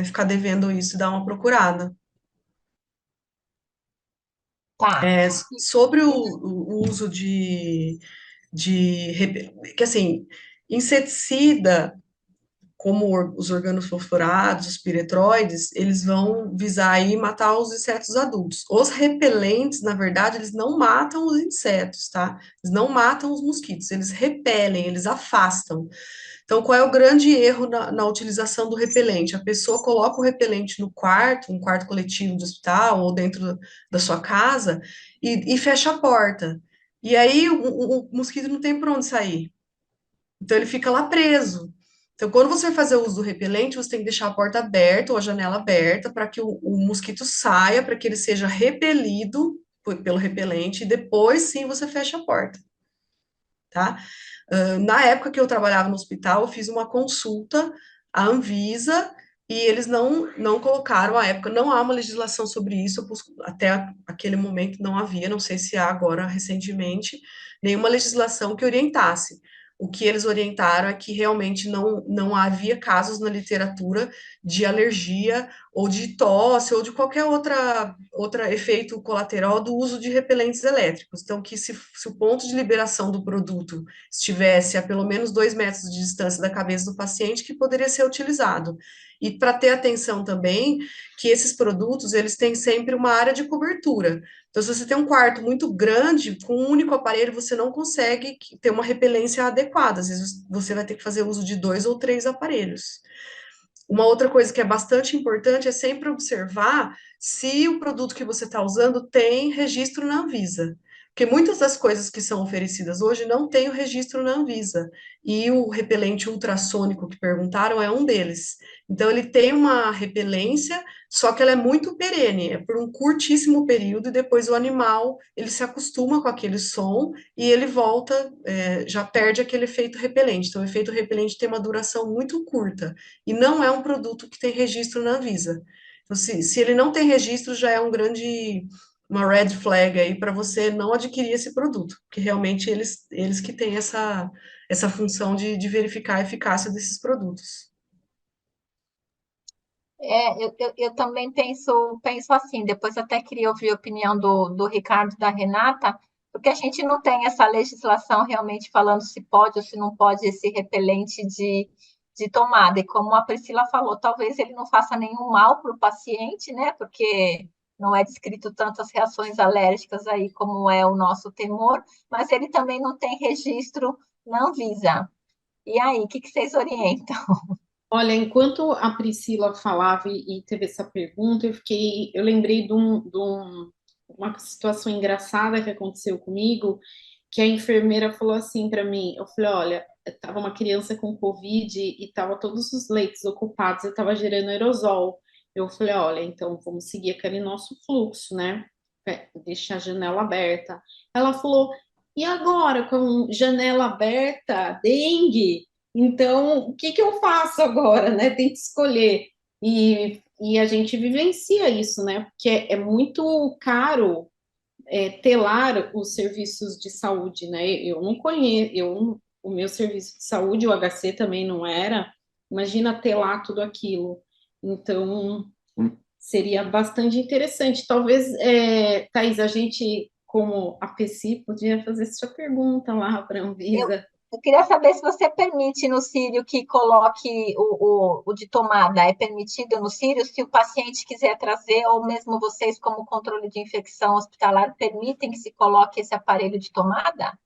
ficar devendo isso e dar uma procurada. Tá. Sobre o uso que assim, inseticida, como os organofosforados, os piretroides, eles vão visar aí matar os insetos adultos. Os repelentes, na verdade, eles não matam os insetos, tá? Eles não matam os mosquitos, eles repelem, eles afastam. Então, qual é o grande erro na utilização do repelente? A pessoa coloca o repelente no quarto, um quarto coletivo do hospital ou dentro da sua casa e fecha a porta. E aí o mosquito não tem por onde sair. Então, ele fica lá preso. Então, quando você vai fazer o uso do repelente, você tem que deixar a porta aberta ou a janela aberta para que o mosquito saia, para que ele seja repelido pelo repelente, e depois sim você fecha a porta, tá? Na época que eu trabalhava no hospital, eu fiz uma consulta à Anvisa e eles não colocaram, à época, não há uma legislação sobre isso, até aquele momento não havia, não sei se há agora recentemente, nenhuma legislação que orientasse. O que eles orientaram é que realmente não havia casos na literatura de alergia ou de tosse ou de qualquer outra efeito colateral do uso de repelentes elétricos. Então, que se o ponto de liberação do produto estivesse a pelo menos 2 metros de distância da cabeça do paciente, que poderia ser utilizado. E para ter atenção também que esses produtos, eles têm sempre uma área de cobertura. Então, se você tem um quarto muito grande, com um único aparelho, você não consegue ter uma repelência adequada. Às vezes, você vai ter que fazer uso de 2 ou 3 aparelhos. Uma outra coisa que é bastante importante é sempre observar se o produto que você está usando tem registro na Anvisa. Porque muitas das coisas que são oferecidas hoje não têm o registro na Anvisa. E o repelente ultrassônico que perguntaram é um deles. Então, ele tem uma repelência, só que ela é muito perene, é por um curtíssimo período, e depois o animal, ele se acostuma com aquele som e ele volta, já perde aquele efeito repelente. Então, o efeito repelente tem uma duração muito curta e não é um produto que tem registro na Anvisa. Então, se ele não tem registro, já é uma red flag aí para você não adquirir esse produto, porque realmente eles que têm essa função de verificar a eficácia desses produtos. Eu também penso assim, depois até queria ouvir a opinião do Ricardo e da Renata, porque a gente não tem essa legislação realmente falando se pode ou se não pode esse repelente de tomada. E como a Priscila falou, talvez ele não faça nenhum mal para o paciente, né? Porque não é descrito tantas reações alérgicas aí como é o nosso temor, mas ele também não tem registro na Anvisa. E aí, o que vocês orientam? Olha, enquanto a Priscila falava e teve essa pergunta, eu lembrei uma situação engraçada que aconteceu comigo, que a enfermeira falou assim para mim, eu falei, olha, estava uma criança com Covid e estava todos os leitos ocupados, eu estava gerando aerosol. Eu falei, olha, então vamos seguir aquele nosso fluxo, né? Deixar a janela aberta. Ela falou, e agora com janela aberta, dengue? Então, o que que eu faço agora, né? Tem que escolher. E a gente vivencia isso, né? Porque é muito caro telar os serviços de saúde, né? Eu não conheço, o meu serviço de saúde, o HC também não era. Imagina telar tudo aquilo. Então, seria bastante interessante. Talvez, Thaís, a gente, como a PECI, podia fazer essa pergunta lá para a Eu, Anvisa. Eu queria saber se você permite no cílio que coloque o de tomada. É permitido no cílio se o paciente quiser trazer, ou mesmo vocês, como controle de infecção hospitalar, permitem que se coloque esse aparelho de tomada?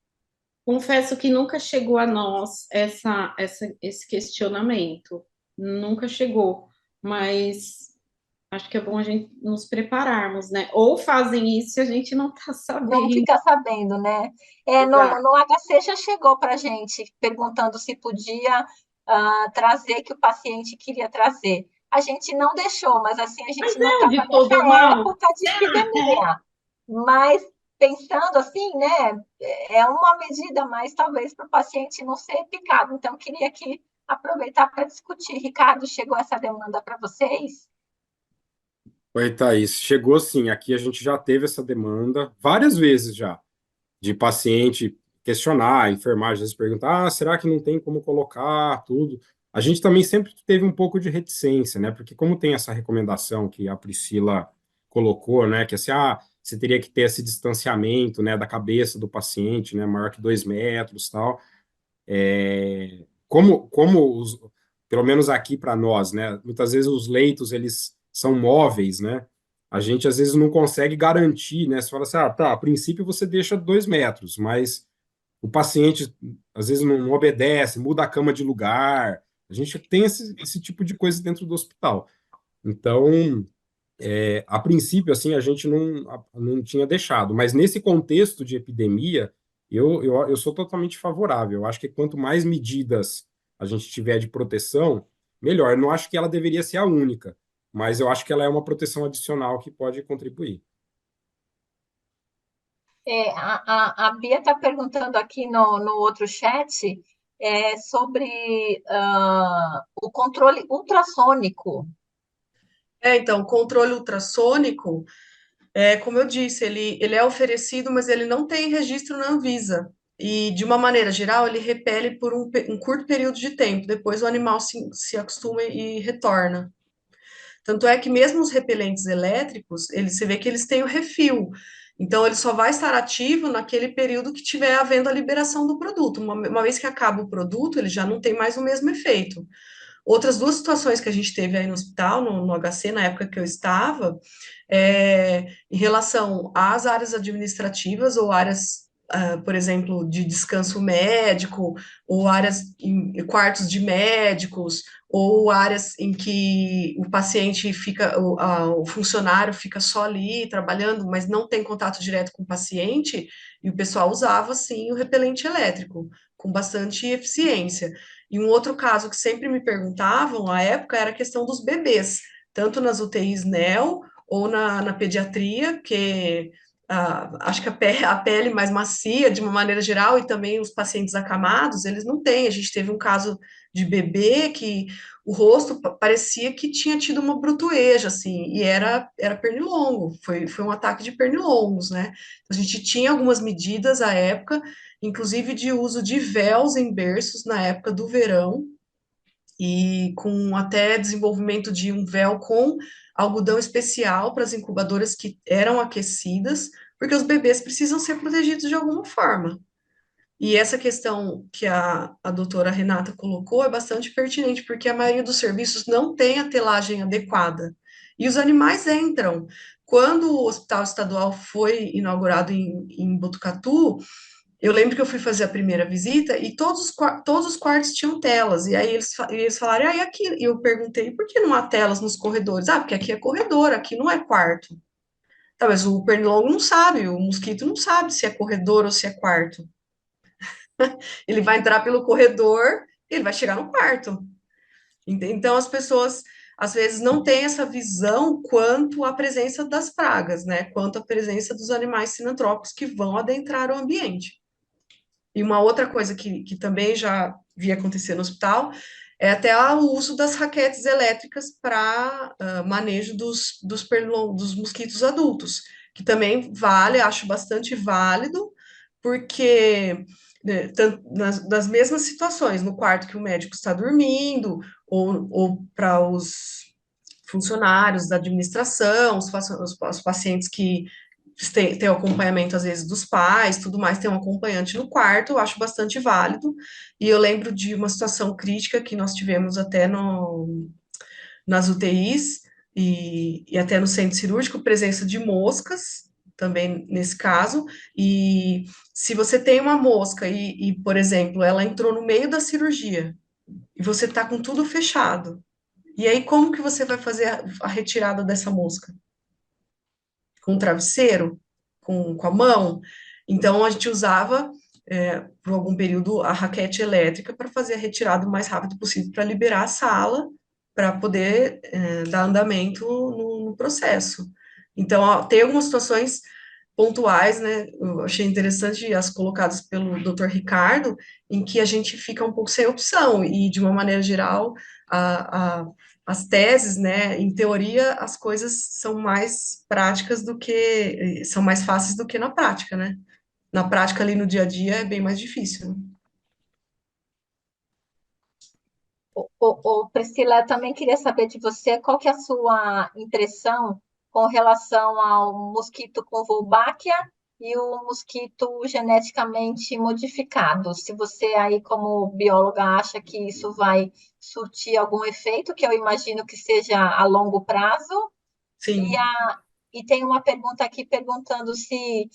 Confesso que nunca chegou a nós esse questionamento. Nunca chegou, mas acho que é bom a gente nos prepararmos, né? Ou fazem isso e a gente não está Não sabendo. fica sabendo, né? Exato. No HC já chegou para a gente perguntando se podia trazer, que o paciente queria trazer. A gente não deixou, mas assim, a Mas gente não é o estava de todo nessa mal. época de epidemia. Mas pensando assim, né, é uma medida mais talvez para o paciente não ser picado. Então, queria aqui aproveitar para discutir. Ricardo, chegou essa demanda para vocês? Oi, Thaís. Chegou sim, aqui a gente já teve essa demanda várias vezes já, de paciente questionar, a enfermagem às vezes perguntar, será que não tem como colocar tudo? A gente também sempre teve um pouco de reticência, né? Porque como tem essa recomendação que a Priscila colocou, né? Que assim, você teria que ter esse distanciamento, né, da cabeça do paciente, né, maior que 2 metros, tal. Pelo menos aqui para nós, né? Muitas vezes os leitos eles são móveis, né? A gente às vezes não consegue garantir, né? Você fala assim, tá, a princípio você deixa 2 metros, mas o paciente às vezes não obedece, muda a cama de lugar. A gente tem esse tipo de coisa dentro do hospital. Então, a princípio, assim, a gente não tinha deixado, mas nesse contexto de epidemia, eu sou totalmente favorável. Eu acho que quanto mais medidas a gente tiver de proteção, melhor. Eu não acho que ela deveria ser a única, mas eu acho que ela é uma proteção adicional que pode contribuir. A Bia está perguntando aqui no outro chat sobre o controle ultrassônico. Então, o controle ultrassônico, como eu disse, ele é oferecido, mas ele não tem registro na Anvisa. E, de uma maneira geral, ele repele por um curto período de tempo. Depois o animal se acostuma e retorna. Tanto é que mesmo os repelentes elétricos, você vê que eles têm o refil. Então, ele só vai estar ativo naquele período que tiver havendo a liberação do produto. Uma vez que acaba o produto, ele já não tem mais o mesmo efeito. Outras duas situações que a gente teve aí no hospital, no HC, na época que eu estava, em relação às áreas administrativas ou áreas, por exemplo, de descanso médico, ou áreas em quartos de médicos, ou áreas em que o paciente fica, o funcionário fica só ali trabalhando, mas não tem contato direto com o paciente, e o pessoal usava, sim, o repelente elétrico, com bastante eficiência. E um outro caso que sempre me perguntavam à época era a questão dos bebês, tanto nas UTIs NEO ou na pediatria, que acho que a pele mais macia, de uma maneira geral, e também os pacientes acamados, eles não têm. A gente teve um caso de bebê que o rosto parecia que tinha tido uma brutueja, assim, e era pernilongo, foi um ataque de pernilongos, né? A gente tinha algumas medidas à época, inclusive de uso de véus em berços na época do verão, e com até desenvolvimento de um véu com algodão especial para as incubadoras que eram aquecidas, porque os bebês precisam ser protegidos de alguma forma. E essa questão que a doutora Renata colocou é bastante pertinente, porque a maioria dos serviços não tem a telagem adequada. E os animais entram. Quando o Hospital Estadual foi inaugurado em Botucatu, eu lembro que eu fui fazer a primeira visita e todos os quartos tinham telas. E aí eles falaram, e aqui? E eu perguntei, por que não há telas nos corredores? Porque aqui é corredor, aqui não é quarto. Tá, mas o pernilongo não sabe, o mosquito não sabe se é corredor ou se é quarto. Ele vai entrar pelo corredor e ele vai chegar no quarto. Então, as pessoas, às vezes, não têm essa visão quanto à presença das pragas, né? Quanto à presença dos animais sinantrópicos que vão adentrar o ambiente. E uma outra coisa que também já vi acontecer no hospital é até o uso das raquetes elétricas para manejo dos mosquitos adultos, que também vale, acho bastante válido, porque nas mesmas situações, no quarto que o médico está dormindo, ou para os funcionários da administração, os pacientes tem o acompanhamento, às vezes, dos pais, tudo mais, tem um acompanhante no quarto, eu acho bastante válido. E eu lembro de uma situação crítica que nós tivemos até nas UTIs e até no centro cirúrgico, presença de moscas, também nesse caso. E se você tem uma mosca por exemplo, ela entrou no meio da cirurgia e você está com tudo fechado, e aí como que você vai fazer a retirada dessa mosca? Com o travesseiro? Com a mão? Então, a gente usava, por algum período, a raquete elétrica para fazer a retirada o mais rápido possível, para liberar a sala, para poder, dar andamento no processo. Então, ó, tem algumas situações pontuais, né? Eu achei interessante as colocadas pelo Dr. Ricardo, em que a gente fica um pouco sem opção, e de uma maneira geral, as teses, né? Em teoria, as coisas são mais práticas são mais fáceis do que na prática, né? Na prática, ali no dia a dia, é bem mais difícil, né? Priscila, eu também queria saber de você qual que é a sua impressão com relação ao mosquito com Wolbachia e o mosquito geneticamente modificado. Se você aí, como bióloga, acha que isso vai surtir algum efeito, que eu imagino que seja a longo prazo. E, Sim. a, e tem uma pergunta aqui perguntando se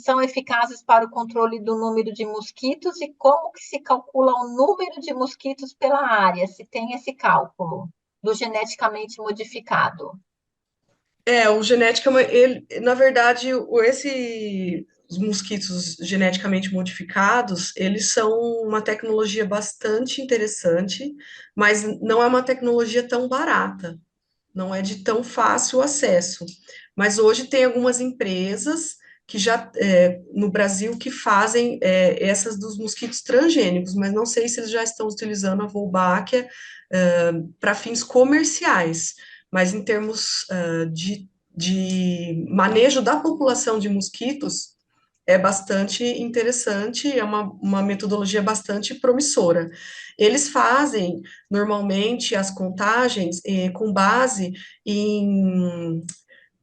são eficazes para o controle do número de mosquitos e como que se calcula o número de mosquitos pela área, se tem esse cálculo do geneticamente modificado. O genética, ele, na verdade, os mosquitos geneticamente modificados, eles são uma tecnologia bastante interessante, mas não é uma tecnologia tão barata, não é de tão fácil acesso. Mas hoje tem algumas empresas que já, no Brasil, que fazem, essas dos mosquitos transgênicos, mas não sei se eles já estão utilizando a Wolbachia, para fins comerciais, mas em termos, de manejo da população de mosquitos, é bastante interessante, é uma metodologia bastante promissora. Eles fazem, normalmente, as contagens com base em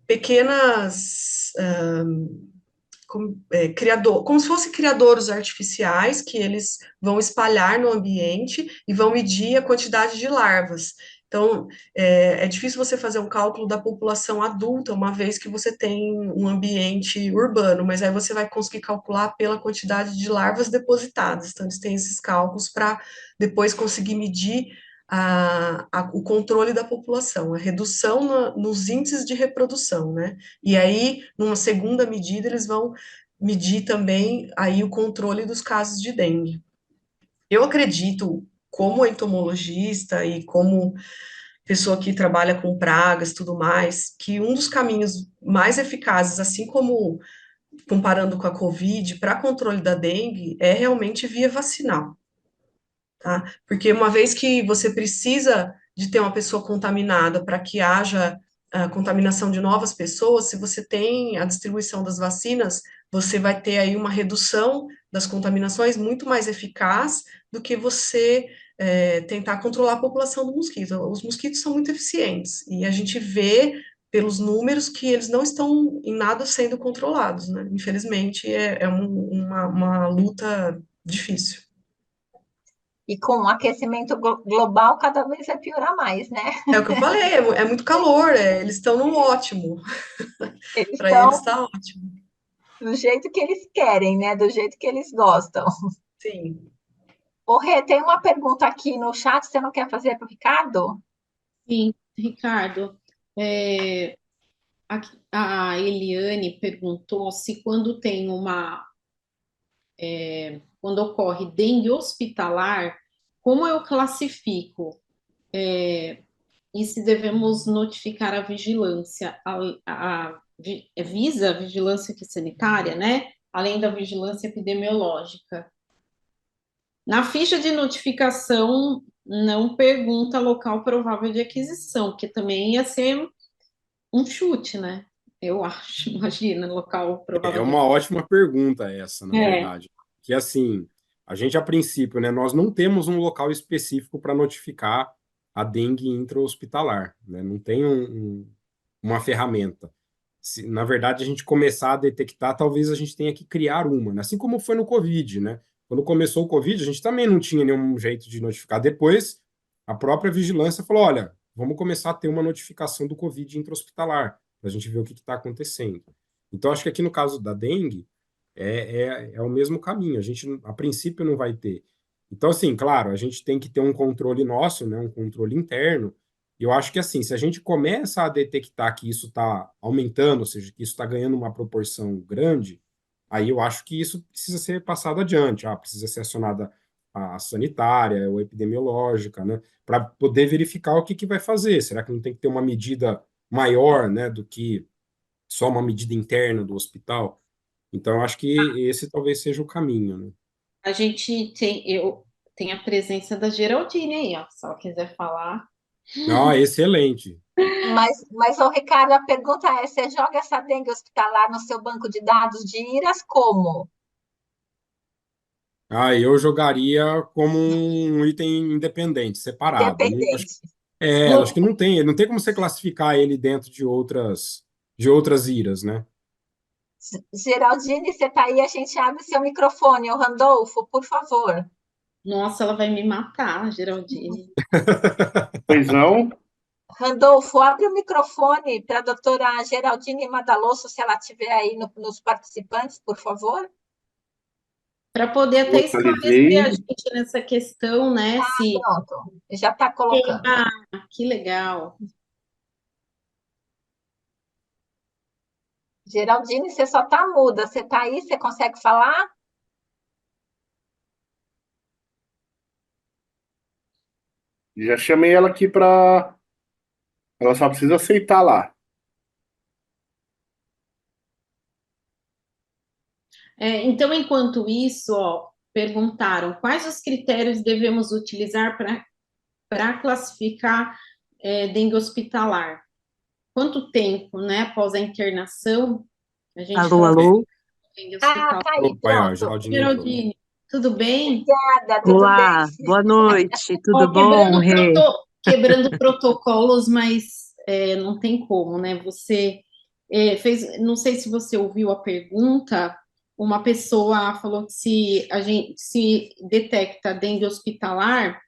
pequenas, como se fossem criadouros artificiais que eles vão espalhar no ambiente e vão medir a quantidade de larvas. Então, é difícil você fazer um cálculo da população adulta, uma vez que você tem um ambiente urbano, mas aí você vai conseguir calcular pela quantidade de larvas depositadas. Então, eles têm esses cálculos para depois conseguir medir o controle da população, a redução nos índices de reprodução, né? E aí, numa segunda medida, eles vão medir também aí o controle dos casos de dengue. Eu acredito, como entomologista e como pessoa que trabalha com pragas e tudo mais, que um dos caminhos mais eficazes, assim como comparando com a Covid, para controle da dengue, é realmente via vacinal, tá? Porque uma vez que você precisa de ter uma pessoa contaminada para que haja a contaminação de novas pessoas, se você tem a distribuição das vacinas, você vai ter aí uma redução das contaminações muito mais eficaz do que você tentar controlar a população do mosquito. Os mosquitos são muito eficientes e a gente vê pelos números que eles não estão em nada sendo controlados, né? Infelizmente, é uma luta difícil. E com o aquecimento global, cada vez vai piorar mais, né? É o que eu falei, é muito calor, eles estão no ótimo. Eles Para eles estão está ótimo. do jeito que eles querem, né? Do jeito que eles gostam. Sim. Ô, Rê, tem uma pergunta aqui no chat, você não quer fazer para o Ricardo? Sim, Ricardo, a Eliane perguntou se quando ocorre dengue hospitalar, como eu classifico? E se devemos notificar a vigilância, visa a vigilância sanitária, né? Além da vigilância epidemiológica. Na ficha de notificação, não pergunta local provável de aquisição, que também ia ser um chute, né? Eu acho, imagina, local É provável de uma ótima pergunta essa, na aquisição. verdade. Que assim, a gente a princípio, né, nós não temos um local específico para notificar a dengue intra-hospitalar, né? Não tem uma ferramenta. na verdade, a gente começar a detectar, talvez a gente tenha que criar uma, né? Assim como foi no Covid, né? Quando começou o Covid, a gente também não tinha nenhum jeito de notificar. Depois, a própria vigilância falou: olha, vamos começar a ter uma notificação do Covid intra-hospitalar, para a gente ver o que está acontecendo. Então, acho que aqui no caso da dengue, é o mesmo caminho. A gente, a princípio, não vai ter. Então, assim, claro, a gente tem que ter um controle nosso, né? Um controle interno. E eu acho que, assim, se a gente começa a detectar que isso está aumentando, ou seja, que isso está ganhando uma proporção grande, aí eu acho que isso precisa ser passado adiante, precisa ser acionada a sanitária, ou epidemiológica, né, para poder verificar o que, que vai fazer. Será que não tem que ter uma medida maior, né, do que só uma medida interna do hospital? Então, eu acho que esse talvez seja o caminho, né? A gente tem a presença da Geraldine aí, ó, se ela quiser falar. Excelente. Mas, ô, Ricardo, a pergunta é: você joga essa dengue hospitalar no seu banco de dados de IRAS como? Eu jogaria como um item independente, separado. Eu não, Independente. acho que não tem como você classificar ele dentro de outras iras, né? Geraldine, você está aí, a gente abre seu microfone. O Randolfo, por favor. Nossa, ela vai me matar, Geraldine. Pois não? Randolfo, abre o microfone para a doutora Geraldine Madalosso, se ela estiver aí nos participantes, por favor. Para poder até esclarecer a Localizei. gente nessa questão, né? Se. Pronto, já está colocando. Ah, que legal. Geraldine, você só está muda. Você está aí? Você consegue falar? Já chamei ela aqui para. Ela só precisa aceitar lá. Então, enquanto isso, ó, perguntaram quais os critérios devemos utilizar para classificar dengue hospitalar? Quanto tempo, né, após a internação, a gente Alô, classifica alô? dengue Ah, hospitalar? tá aí, Opa, aí, ó, a pronto. Geraldine entrou. Geraldine, tudo bem? Obrigada, tudo bem? Olá, boa noite, tudo Ó, bom, Rê? quebrando protocolos, mas não tem como, né? Você fez, não sei se você ouviu a pergunta, uma pessoa falou que se a gente se detecta dengue hospitalar,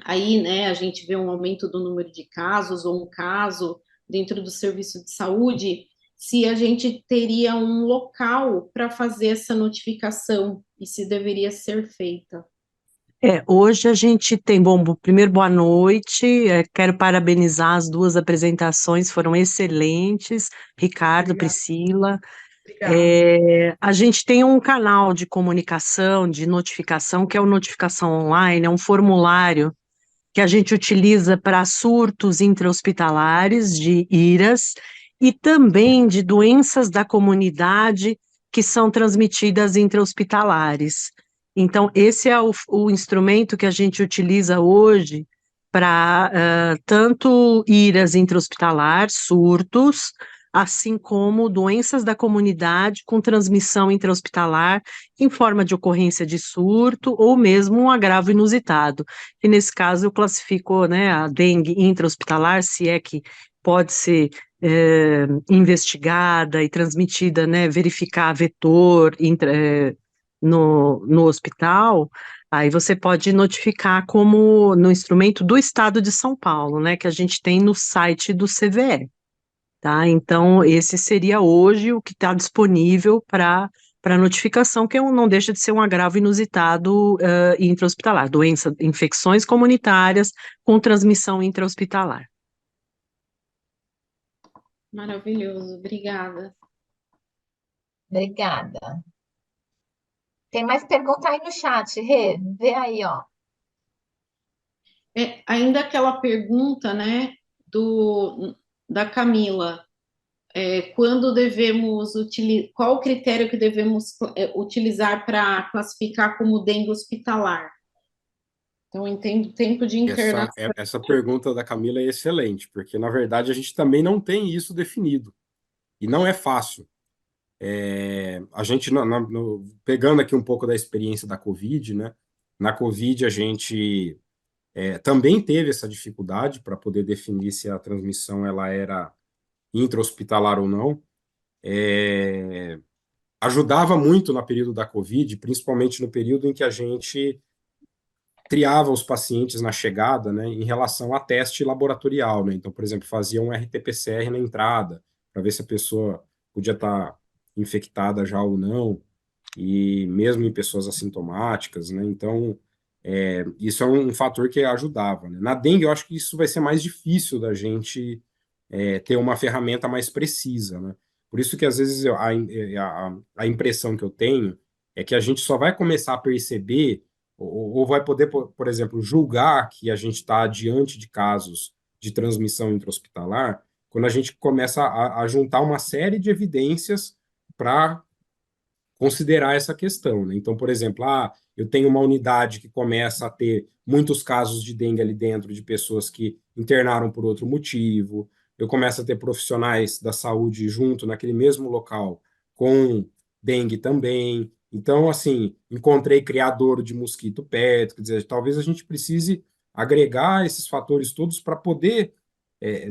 aí, né, a gente vê um aumento do número de casos ou um caso dentro do serviço de saúde, se a gente teria um local para fazer essa notificação e se deveria ser feita. Hoje a gente tem, bom, primeiro boa noite, quero parabenizar as duas apresentações, foram excelentes, Ricardo, Obrigada. Priscila. Obrigada. A gente tem um canal de comunicação, de notificação, que é o Notificação Online, é um formulário que a gente utiliza para surtos intra-hospitalares de IRAS e também de doenças da comunidade que são transmitidas intra-hospitalares. Então, esse é o instrumento que a gente utiliza hoje para tanto IRAS intra-hospitalar, surtos, assim como doenças da comunidade com transmissão intra-hospitalar em forma de ocorrência de surto ou mesmo um agravo inusitado. E nesse caso eu classifico, né, a dengue intra-hospitalar, se é que pode ser investigada e transmitida, né, verificar vetor no hospital, aí você pode notificar como no instrumento do Estado de São Paulo, né, que a gente tem no site do CVE, tá? Então, esse seria hoje o que está disponível para notificação, que não deixa de ser um agravo inusitado intra-hospitalar, doença, infecções comunitárias com transmissão intra-hospitalar. Maravilhoso, obrigada. Obrigada. Tem mais pergunta aí no chat, Rê? Vê aí, ó. Ainda aquela pergunta, né, da Camila, quando devemos utilizar, qual o critério que devemos utilizar para classificar como dengue hospitalar? Então, entendo tempo de internação. Essa pergunta da Camila é excelente, porque, na verdade, a gente também não tem isso definido. E não é fácil. A gente, pegando aqui um pouco da experiência da Covid, né? Na Covid, a gente também teve essa dificuldade para poder definir se a transmissão ela era intra-hospitalar ou não, ajudava muito no período da Covid, principalmente no período em que a gente triava os pacientes na chegada, né, em relação a teste laboratorial, né? Então, por exemplo, fazia um RT-PCR na entrada, para ver se a pessoa podia estar infectada já ou não, e mesmo em pessoas assintomáticas, né? Então, isso é um fator que ajudava, né? Na dengue, eu acho que isso vai ser mais difícil da gente ter uma ferramenta mais precisa, né? Por isso que, às vezes, a impressão que eu tenho é que a gente só vai começar a perceber ou vai poder, por exemplo, julgar que a gente está diante de casos de transmissão intra-hospitalar quando a gente começa a juntar uma série de evidências para considerar essa questão, né? Então, por exemplo, eu tenho uma unidade que começa a ter muitos casos de dengue ali dentro, de pessoas que internaram por outro motivo, eu começo a ter profissionais da saúde junto naquele mesmo local com dengue também. Então, assim, encontrei criador de mosquito perto, quer dizer, talvez a gente precise agregar esses fatores todos para poder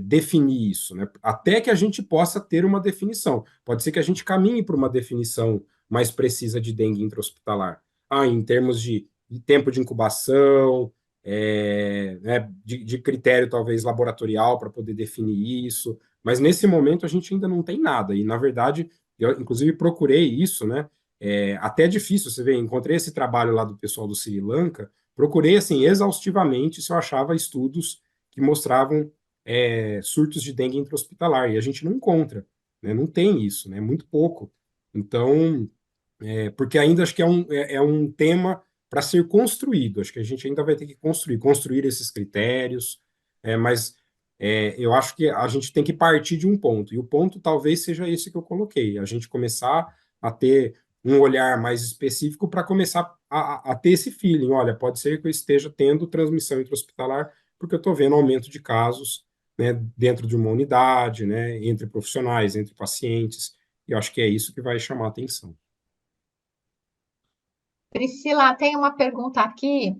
definir isso, né? Até que a gente possa ter uma definição. Pode ser que a gente caminhe para uma definição mais precisa de dengue intra-hospitalar. Em termos de tempo de incubação, né, de critério talvez laboratorial para poder definir isso, mas nesse momento a gente ainda não tem nada, e na verdade, eu inclusive procurei isso, né, até é difícil, você vê, encontrei esse trabalho lá do pessoal do Sri Lanka, procurei assim exaustivamente se eu achava estudos que mostravam surtos de dengue intra-hospitalar, e a gente não encontra, né, não tem isso, né, muito pouco. Então, porque ainda acho que é um tema para ser construído. Acho que a gente ainda vai ter que construir esses critérios, mas eu acho que a gente tem que partir de um ponto, e o ponto talvez seja esse que eu coloquei, a gente começar a ter um olhar mais específico para começar a ter esse feeling, olha, pode ser que eu esteja tendo transmissão intra-hospitalar, porque eu estou vendo aumento de casos, né, dentro de uma unidade, né, entre profissionais, entre pacientes, e eu acho que é isso que vai chamar a atenção. Priscila, tem uma pergunta aqui,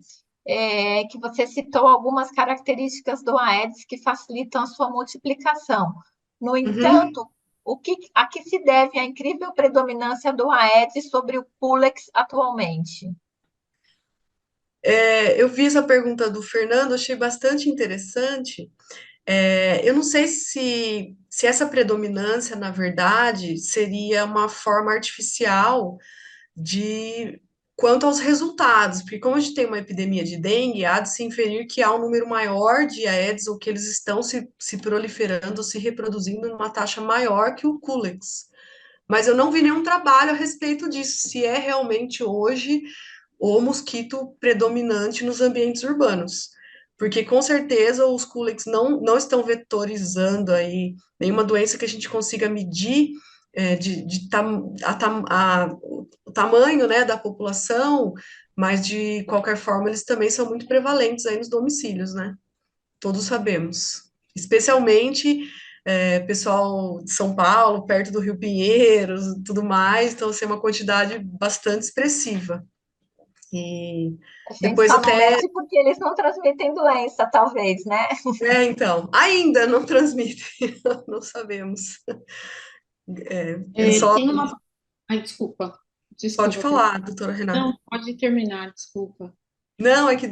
que você citou algumas características do Aedes que facilitam a sua multiplicação. No Uhum. entanto, a que se deve a incrível predominância do Aedes sobre o Culex atualmente? Eu vi essa pergunta do Fernando, achei bastante interessante. Eu não sei se essa predominância, na verdade, seria uma forma artificial de quanto aos resultados, porque como a gente tem uma epidemia de dengue, há de se inferir que há um número maior de Aedes ou que eles estão se proliferando, se reproduzindo numa taxa maior que o Culex. Mas eu não vi nenhum trabalho a respeito disso, se é realmente hoje o mosquito predominante nos ambientes urbanos. Porque com certeza os Culex não estão vetorizando aí nenhuma doença que a gente consiga medir o tamanho, né, da população, mas de qualquer forma eles também são muito prevalentes aí nos domicílios, né? Todos sabemos. Especialmente pessoal de São Paulo, perto do Rio Pinheiros, tudo mais, então assim, é uma quantidade bastante expressiva. E A gente depois só não até, mede porque eles não transmitem doença, talvez, né? então, ainda não transmite, não sabemos. Ele só Tem uma. Ai, desculpa. pode Desculpa. falar, doutora Renata. Não, pode terminar, desculpa. Não, é que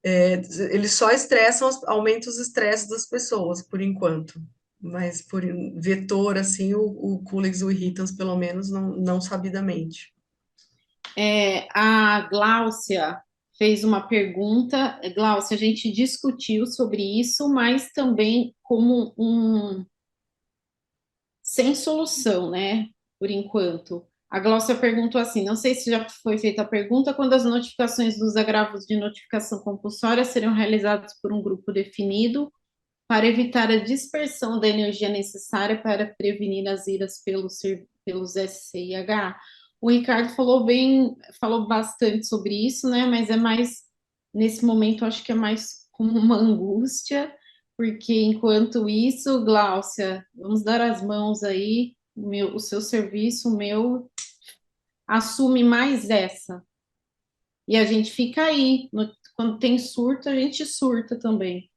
ele só estressa, aumenta os estresses das pessoas, por enquanto. Mas por vetor, assim, o Culex, o irritans, pelo menos, não sabidamente. A Gláucia fez uma pergunta. Gláucia, a gente discutiu sobre isso, mas também como sem solução, né? Por enquanto. A Gláucia perguntou assim: não sei se já foi feita a pergunta, quando as notificações dos agravos de notificação compulsória serão realizadas por um grupo definido para evitar a dispersão da energia necessária para prevenir as iras pelos SCIH. O Ricardo falou bastante sobre isso, né? Mas é mais, nesse momento, acho que é mais como uma angústia, porque enquanto isso, Gláucia, vamos dar as mãos aí, o seu serviço, o meu, assume mais essa. E a gente fica aí, quando tem surto, a gente surta também.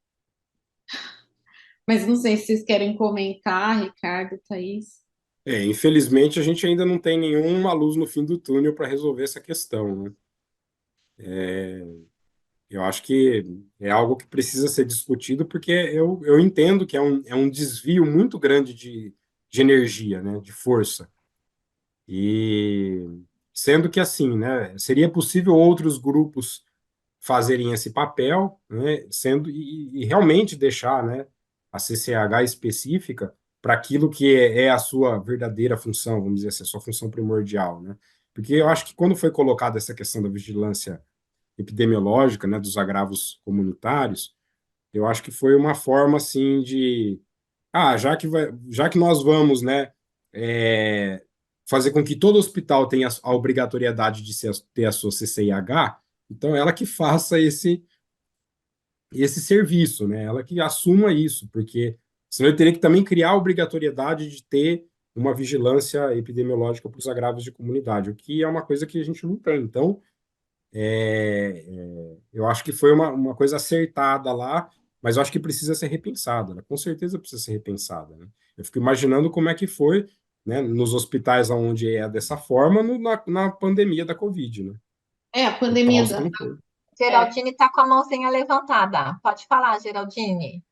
Mas não sei se vocês querem comentar, Ricardo, Thaís. Infelizmente, a gente ainda não tem nenhuma luz no fim do túnel para resolver essa questão, né? Eu acho que é algo que precisa ser discutido, porque eu entendo que é um desvio muito grande de energia, né, de força. E sendo que assim, né, seria possível outros grupos fazerem esse papel, né, sendo e realmente deixar, né, a CCH específica para aquilo que é a sua verdadeira função, vamos dizer assim, a sua função primordial, né? Porque eu acho que quando foi colocada essa questão da vigilância epidemiológica, né, dos agravos comunitários, eu acho que foi uma forma assim de, já que nós vamos, né, é, fazer com que todo hospital tenha a obrigatoriedade de ter a sua CCIH, então ela que faça esse serviço, né? Ela que assuma isso, porque senão ele teria que também criar a obrigatoriedade de ter uma vigilância epidemiológica para os agravos de comunidade, o que é uma coisa que a gente não tem. Então, eu acho que foi uma coisa acertada lá, mas eu acho que precisa ser repensada, né? Com certeza precisa ser repensada, né? Eu fico imaginando como é que foi, né, nos hospitais onde é dessa forma, na pandemia da Covid, né? A O pandemia caos da. que não foi. Geraldine está com a mãozinha levantada. Pode falar, Geraldine.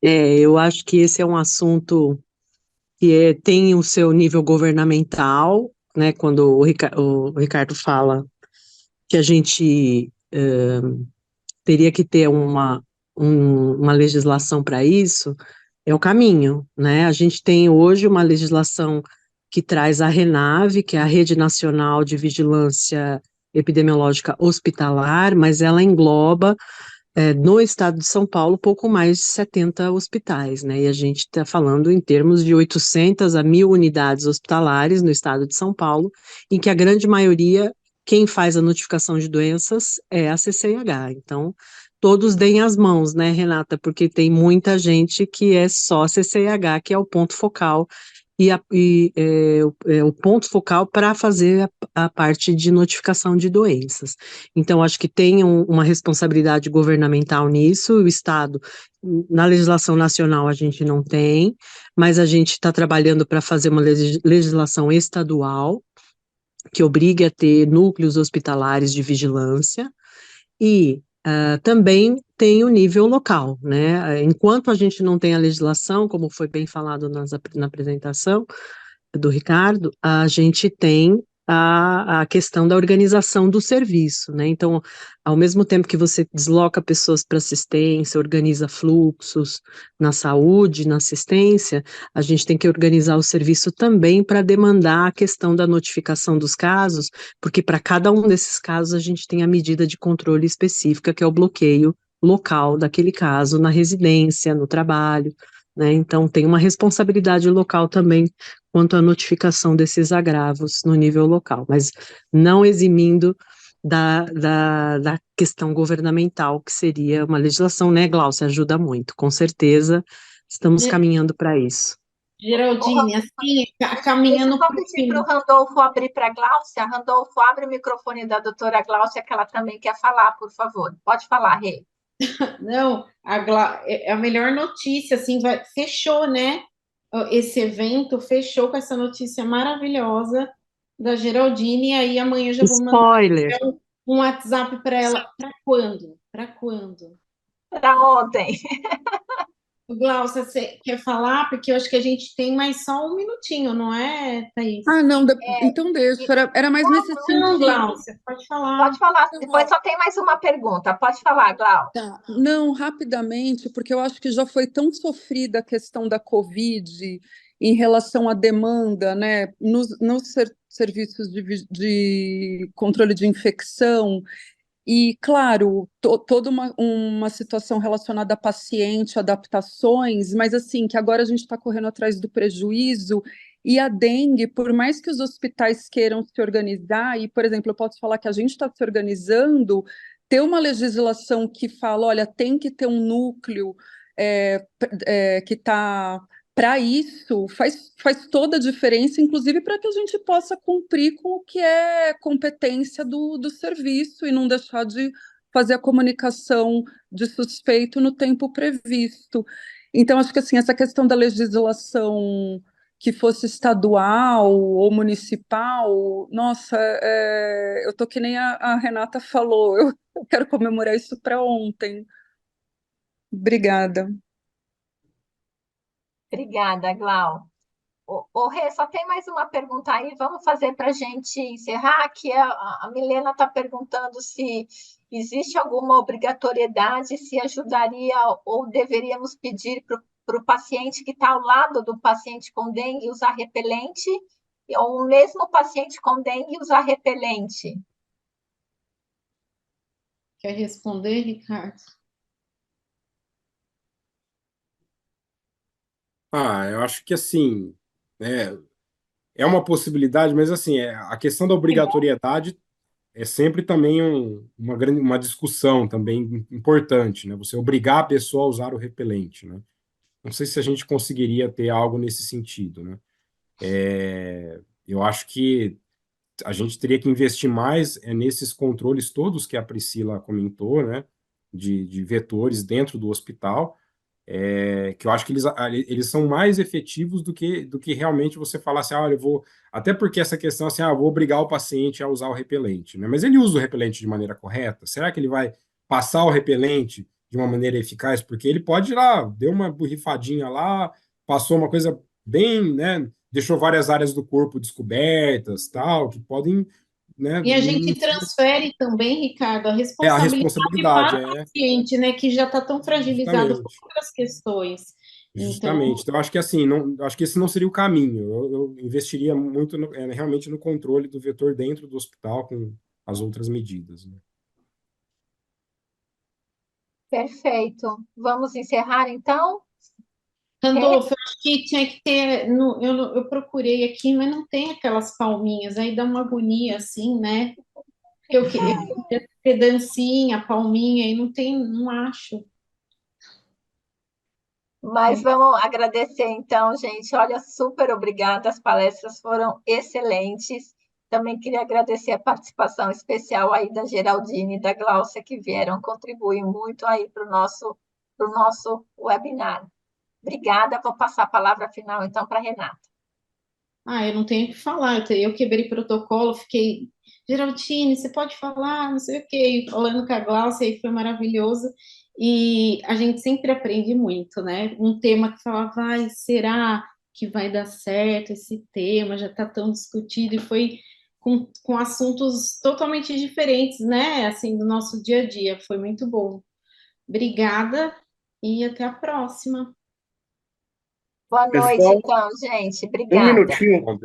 Eu acho que esse é um assunto que tem o seu nível governamental, né? Quando o Ricardo fala que a gente teria que ter uma legislação para isso, é o caminho, né? A gente tem hoje uma legislação que traz a RENAVE, que é a Rede Nacional de Vigilância Epidemiológica Hospitalar, mas ela engloba no estado de São Paulo, pouco mais de 70 hospitais, né? E a gente está falando em termos de 800 a 1.000 unidades hospitalares no estado de São Paulo, em que a grande maioria, quem faz a notificação de doenças é a CCH. Então, todos deem as mãos, né, Renata? Porque tem muita gente que é só CCH, que é o ponto focal o ponto focal para fazer a parte de notificação de doenças. Então, acho que tem uma responsabilidade governamental nisso, o Estado, na legislação nacional a gente não tem, mas a gente está trabalhando para fazer uma legislação estadual, que obrigue a ter núcleos hospitalares de vigilância, e também tem o nível local, né? Enquanto a gente não tem a legislação, como foi bem falado na apresentação do Ricardo, a gente tem a questão da organização do serviço, né? Então, ao mesmo tempo que você desloca pessoas para assistência, organiza fluxos na saúde, na assistência, a gente tem que organizar o serviço também para demandar a questão da notificação dos casos, porque para cada um desses casos a gente tem a medida de controle específica, que é o bloqueio local daquele caso, na residência, no trabalho, né? Então, tem uma responsabilidade local também quanto à notificação desses agravos no nível local, mas não eximindo da questão governamental, que seria uma legislação, né, Glaucia? Ajuda muito, com certeza estamos caminhando para isso. Geraldine, assim, caminhando Deixa eu para só o pedir para fim. o Randolfo abrir para a Gláucia. Randolfo, abre o microfone da doutora Gláucia, que ela também quer falar, por favor. Pode falar, Rê. Não, é a melhor notícia, assim, fechou, né? Esse evento fechou com essa notícia maravilhosa da Geraldine, e aí amanhã já vou mandar Spoiler. um WhatsApp para ela. Para quando? Para quando? Para ontem. Glaucia, você quer falar? Porque eu acho que a gente tem mais só um minutinho, não é, Thaís? Não, então deixa. Era mais nesse Não, sentido. Glaucia, pode falar. Pode falar. Depois só tem mais uma pergunta. Pode falar, Glau. Tá. Não, rapidamente, porque eu acho que já foi tão sofrida a questão da Covid em relação à demanda, né, nos serviços de controle de infecção. E, claro, toda uma situação relacionada a paciente, adaptações, mas assim, que agora a gente está correndo atrás do prejuízo, e a dengue, por mais que os hospitais queiram se organizar, e, por exemplo, eu posso falar que a gente está se organizando, ter uma legislação que fala, olha, tem que ter um núcleo que está para isso faz toda a diferença, inclusive para que a gente possa cumprir com o que é competência do serviço e não deixar de fazer a comunicação de suspeito no tempo previsto. Então, acho que assim, essa questão da legislação que fosse estadual ou municipal, nossa, eu tô que nem a Renata falou, eu quero comemorar isso para ontem. Obrigada. Obrigada, Glau. Rê, só tem mais uma pergunta aí, vamos fazer para a gente encerrar, que a Milena está perguntando se existe alguma obrigatoriedade, se ajudaria ou deveríamos pedir para o paciente que está ao lado do paciente com dengue usar repelente, ou o mesmo paciente com dengue usar repelente. Quer responder, Ricardo? Eu acho que assim, é, é uma possibilidade, mas assim, a questão da obrigatoriedade é sempre também uma discussão também importante, né? Você obrigar a pessoa a usar o repelente, né? Não sei se a gente conseguiria ter algo nesse sentido, né? Eu acho que a gente teria que investir mais nesses controles todos que a Priscila comentou, né? De vetores dentro do hospital, que eu acho que eles são mais efetivos do que realmente você falar assim, olha, eu vou. Até porque essa questão assim, vou obrigar o paciente a usar o repelente, né? Mas ele usa o repelente de maneira correta? Será que ele vai passar o repelente de uma maneira eficaz? Porque ele pode ir lá, deu uma borrifadinha lá, passou uma coisa bem, né? Deixou várias áreas do corpo descobertas, tal, que podem, né? E a gente transfere também, Ricardo, a A responsabilidade responsabilidade para o paciente, né, que já está tão fragilizado por justamente. outras questões. Então, Justamente. Então, eu acho que assim, não, acho que esse não seria o caminho. Eu investiria muito realmente no controle do vetor dentro do hospital com as outras medidas, né? Perfeito. Vamos encerrar, então? Randolfo, eu acho que tinha que ter. Eu procurei aqui, mas não tem aquelas palminhas, aí dá uma agonia assim, né? Eu queria ter dancinha, palminha, e não tem, não acho. Mas vamos agradecer, então, gente. Olha, super obrigada, as palestras foram excelentes. Também queria agradecer a participação especial aí da Geraldine e da Gláucia, que vieram contribuir muito aí pro nosso webinar. Obrigada, vou passar a palavra final, então, para a Renata. Eu não tenho o que falar, eu quebrei protocolo, fiquei, Geraldine, você pode falar, não sei o quê, falando com a Glaucia, e foi maravilhoso, e a gente sempre aprende muito, né? Um tema que falava, será que vai dar certo esse tema, já está tão discutido, e foi com assuntos totalmente diferentes, né? Assim, do nosso dia a dia, foi muito bom. Obrigada, e até a próxima. Boa noite, Pessoal, então, gente. um Obrigada. minutinho.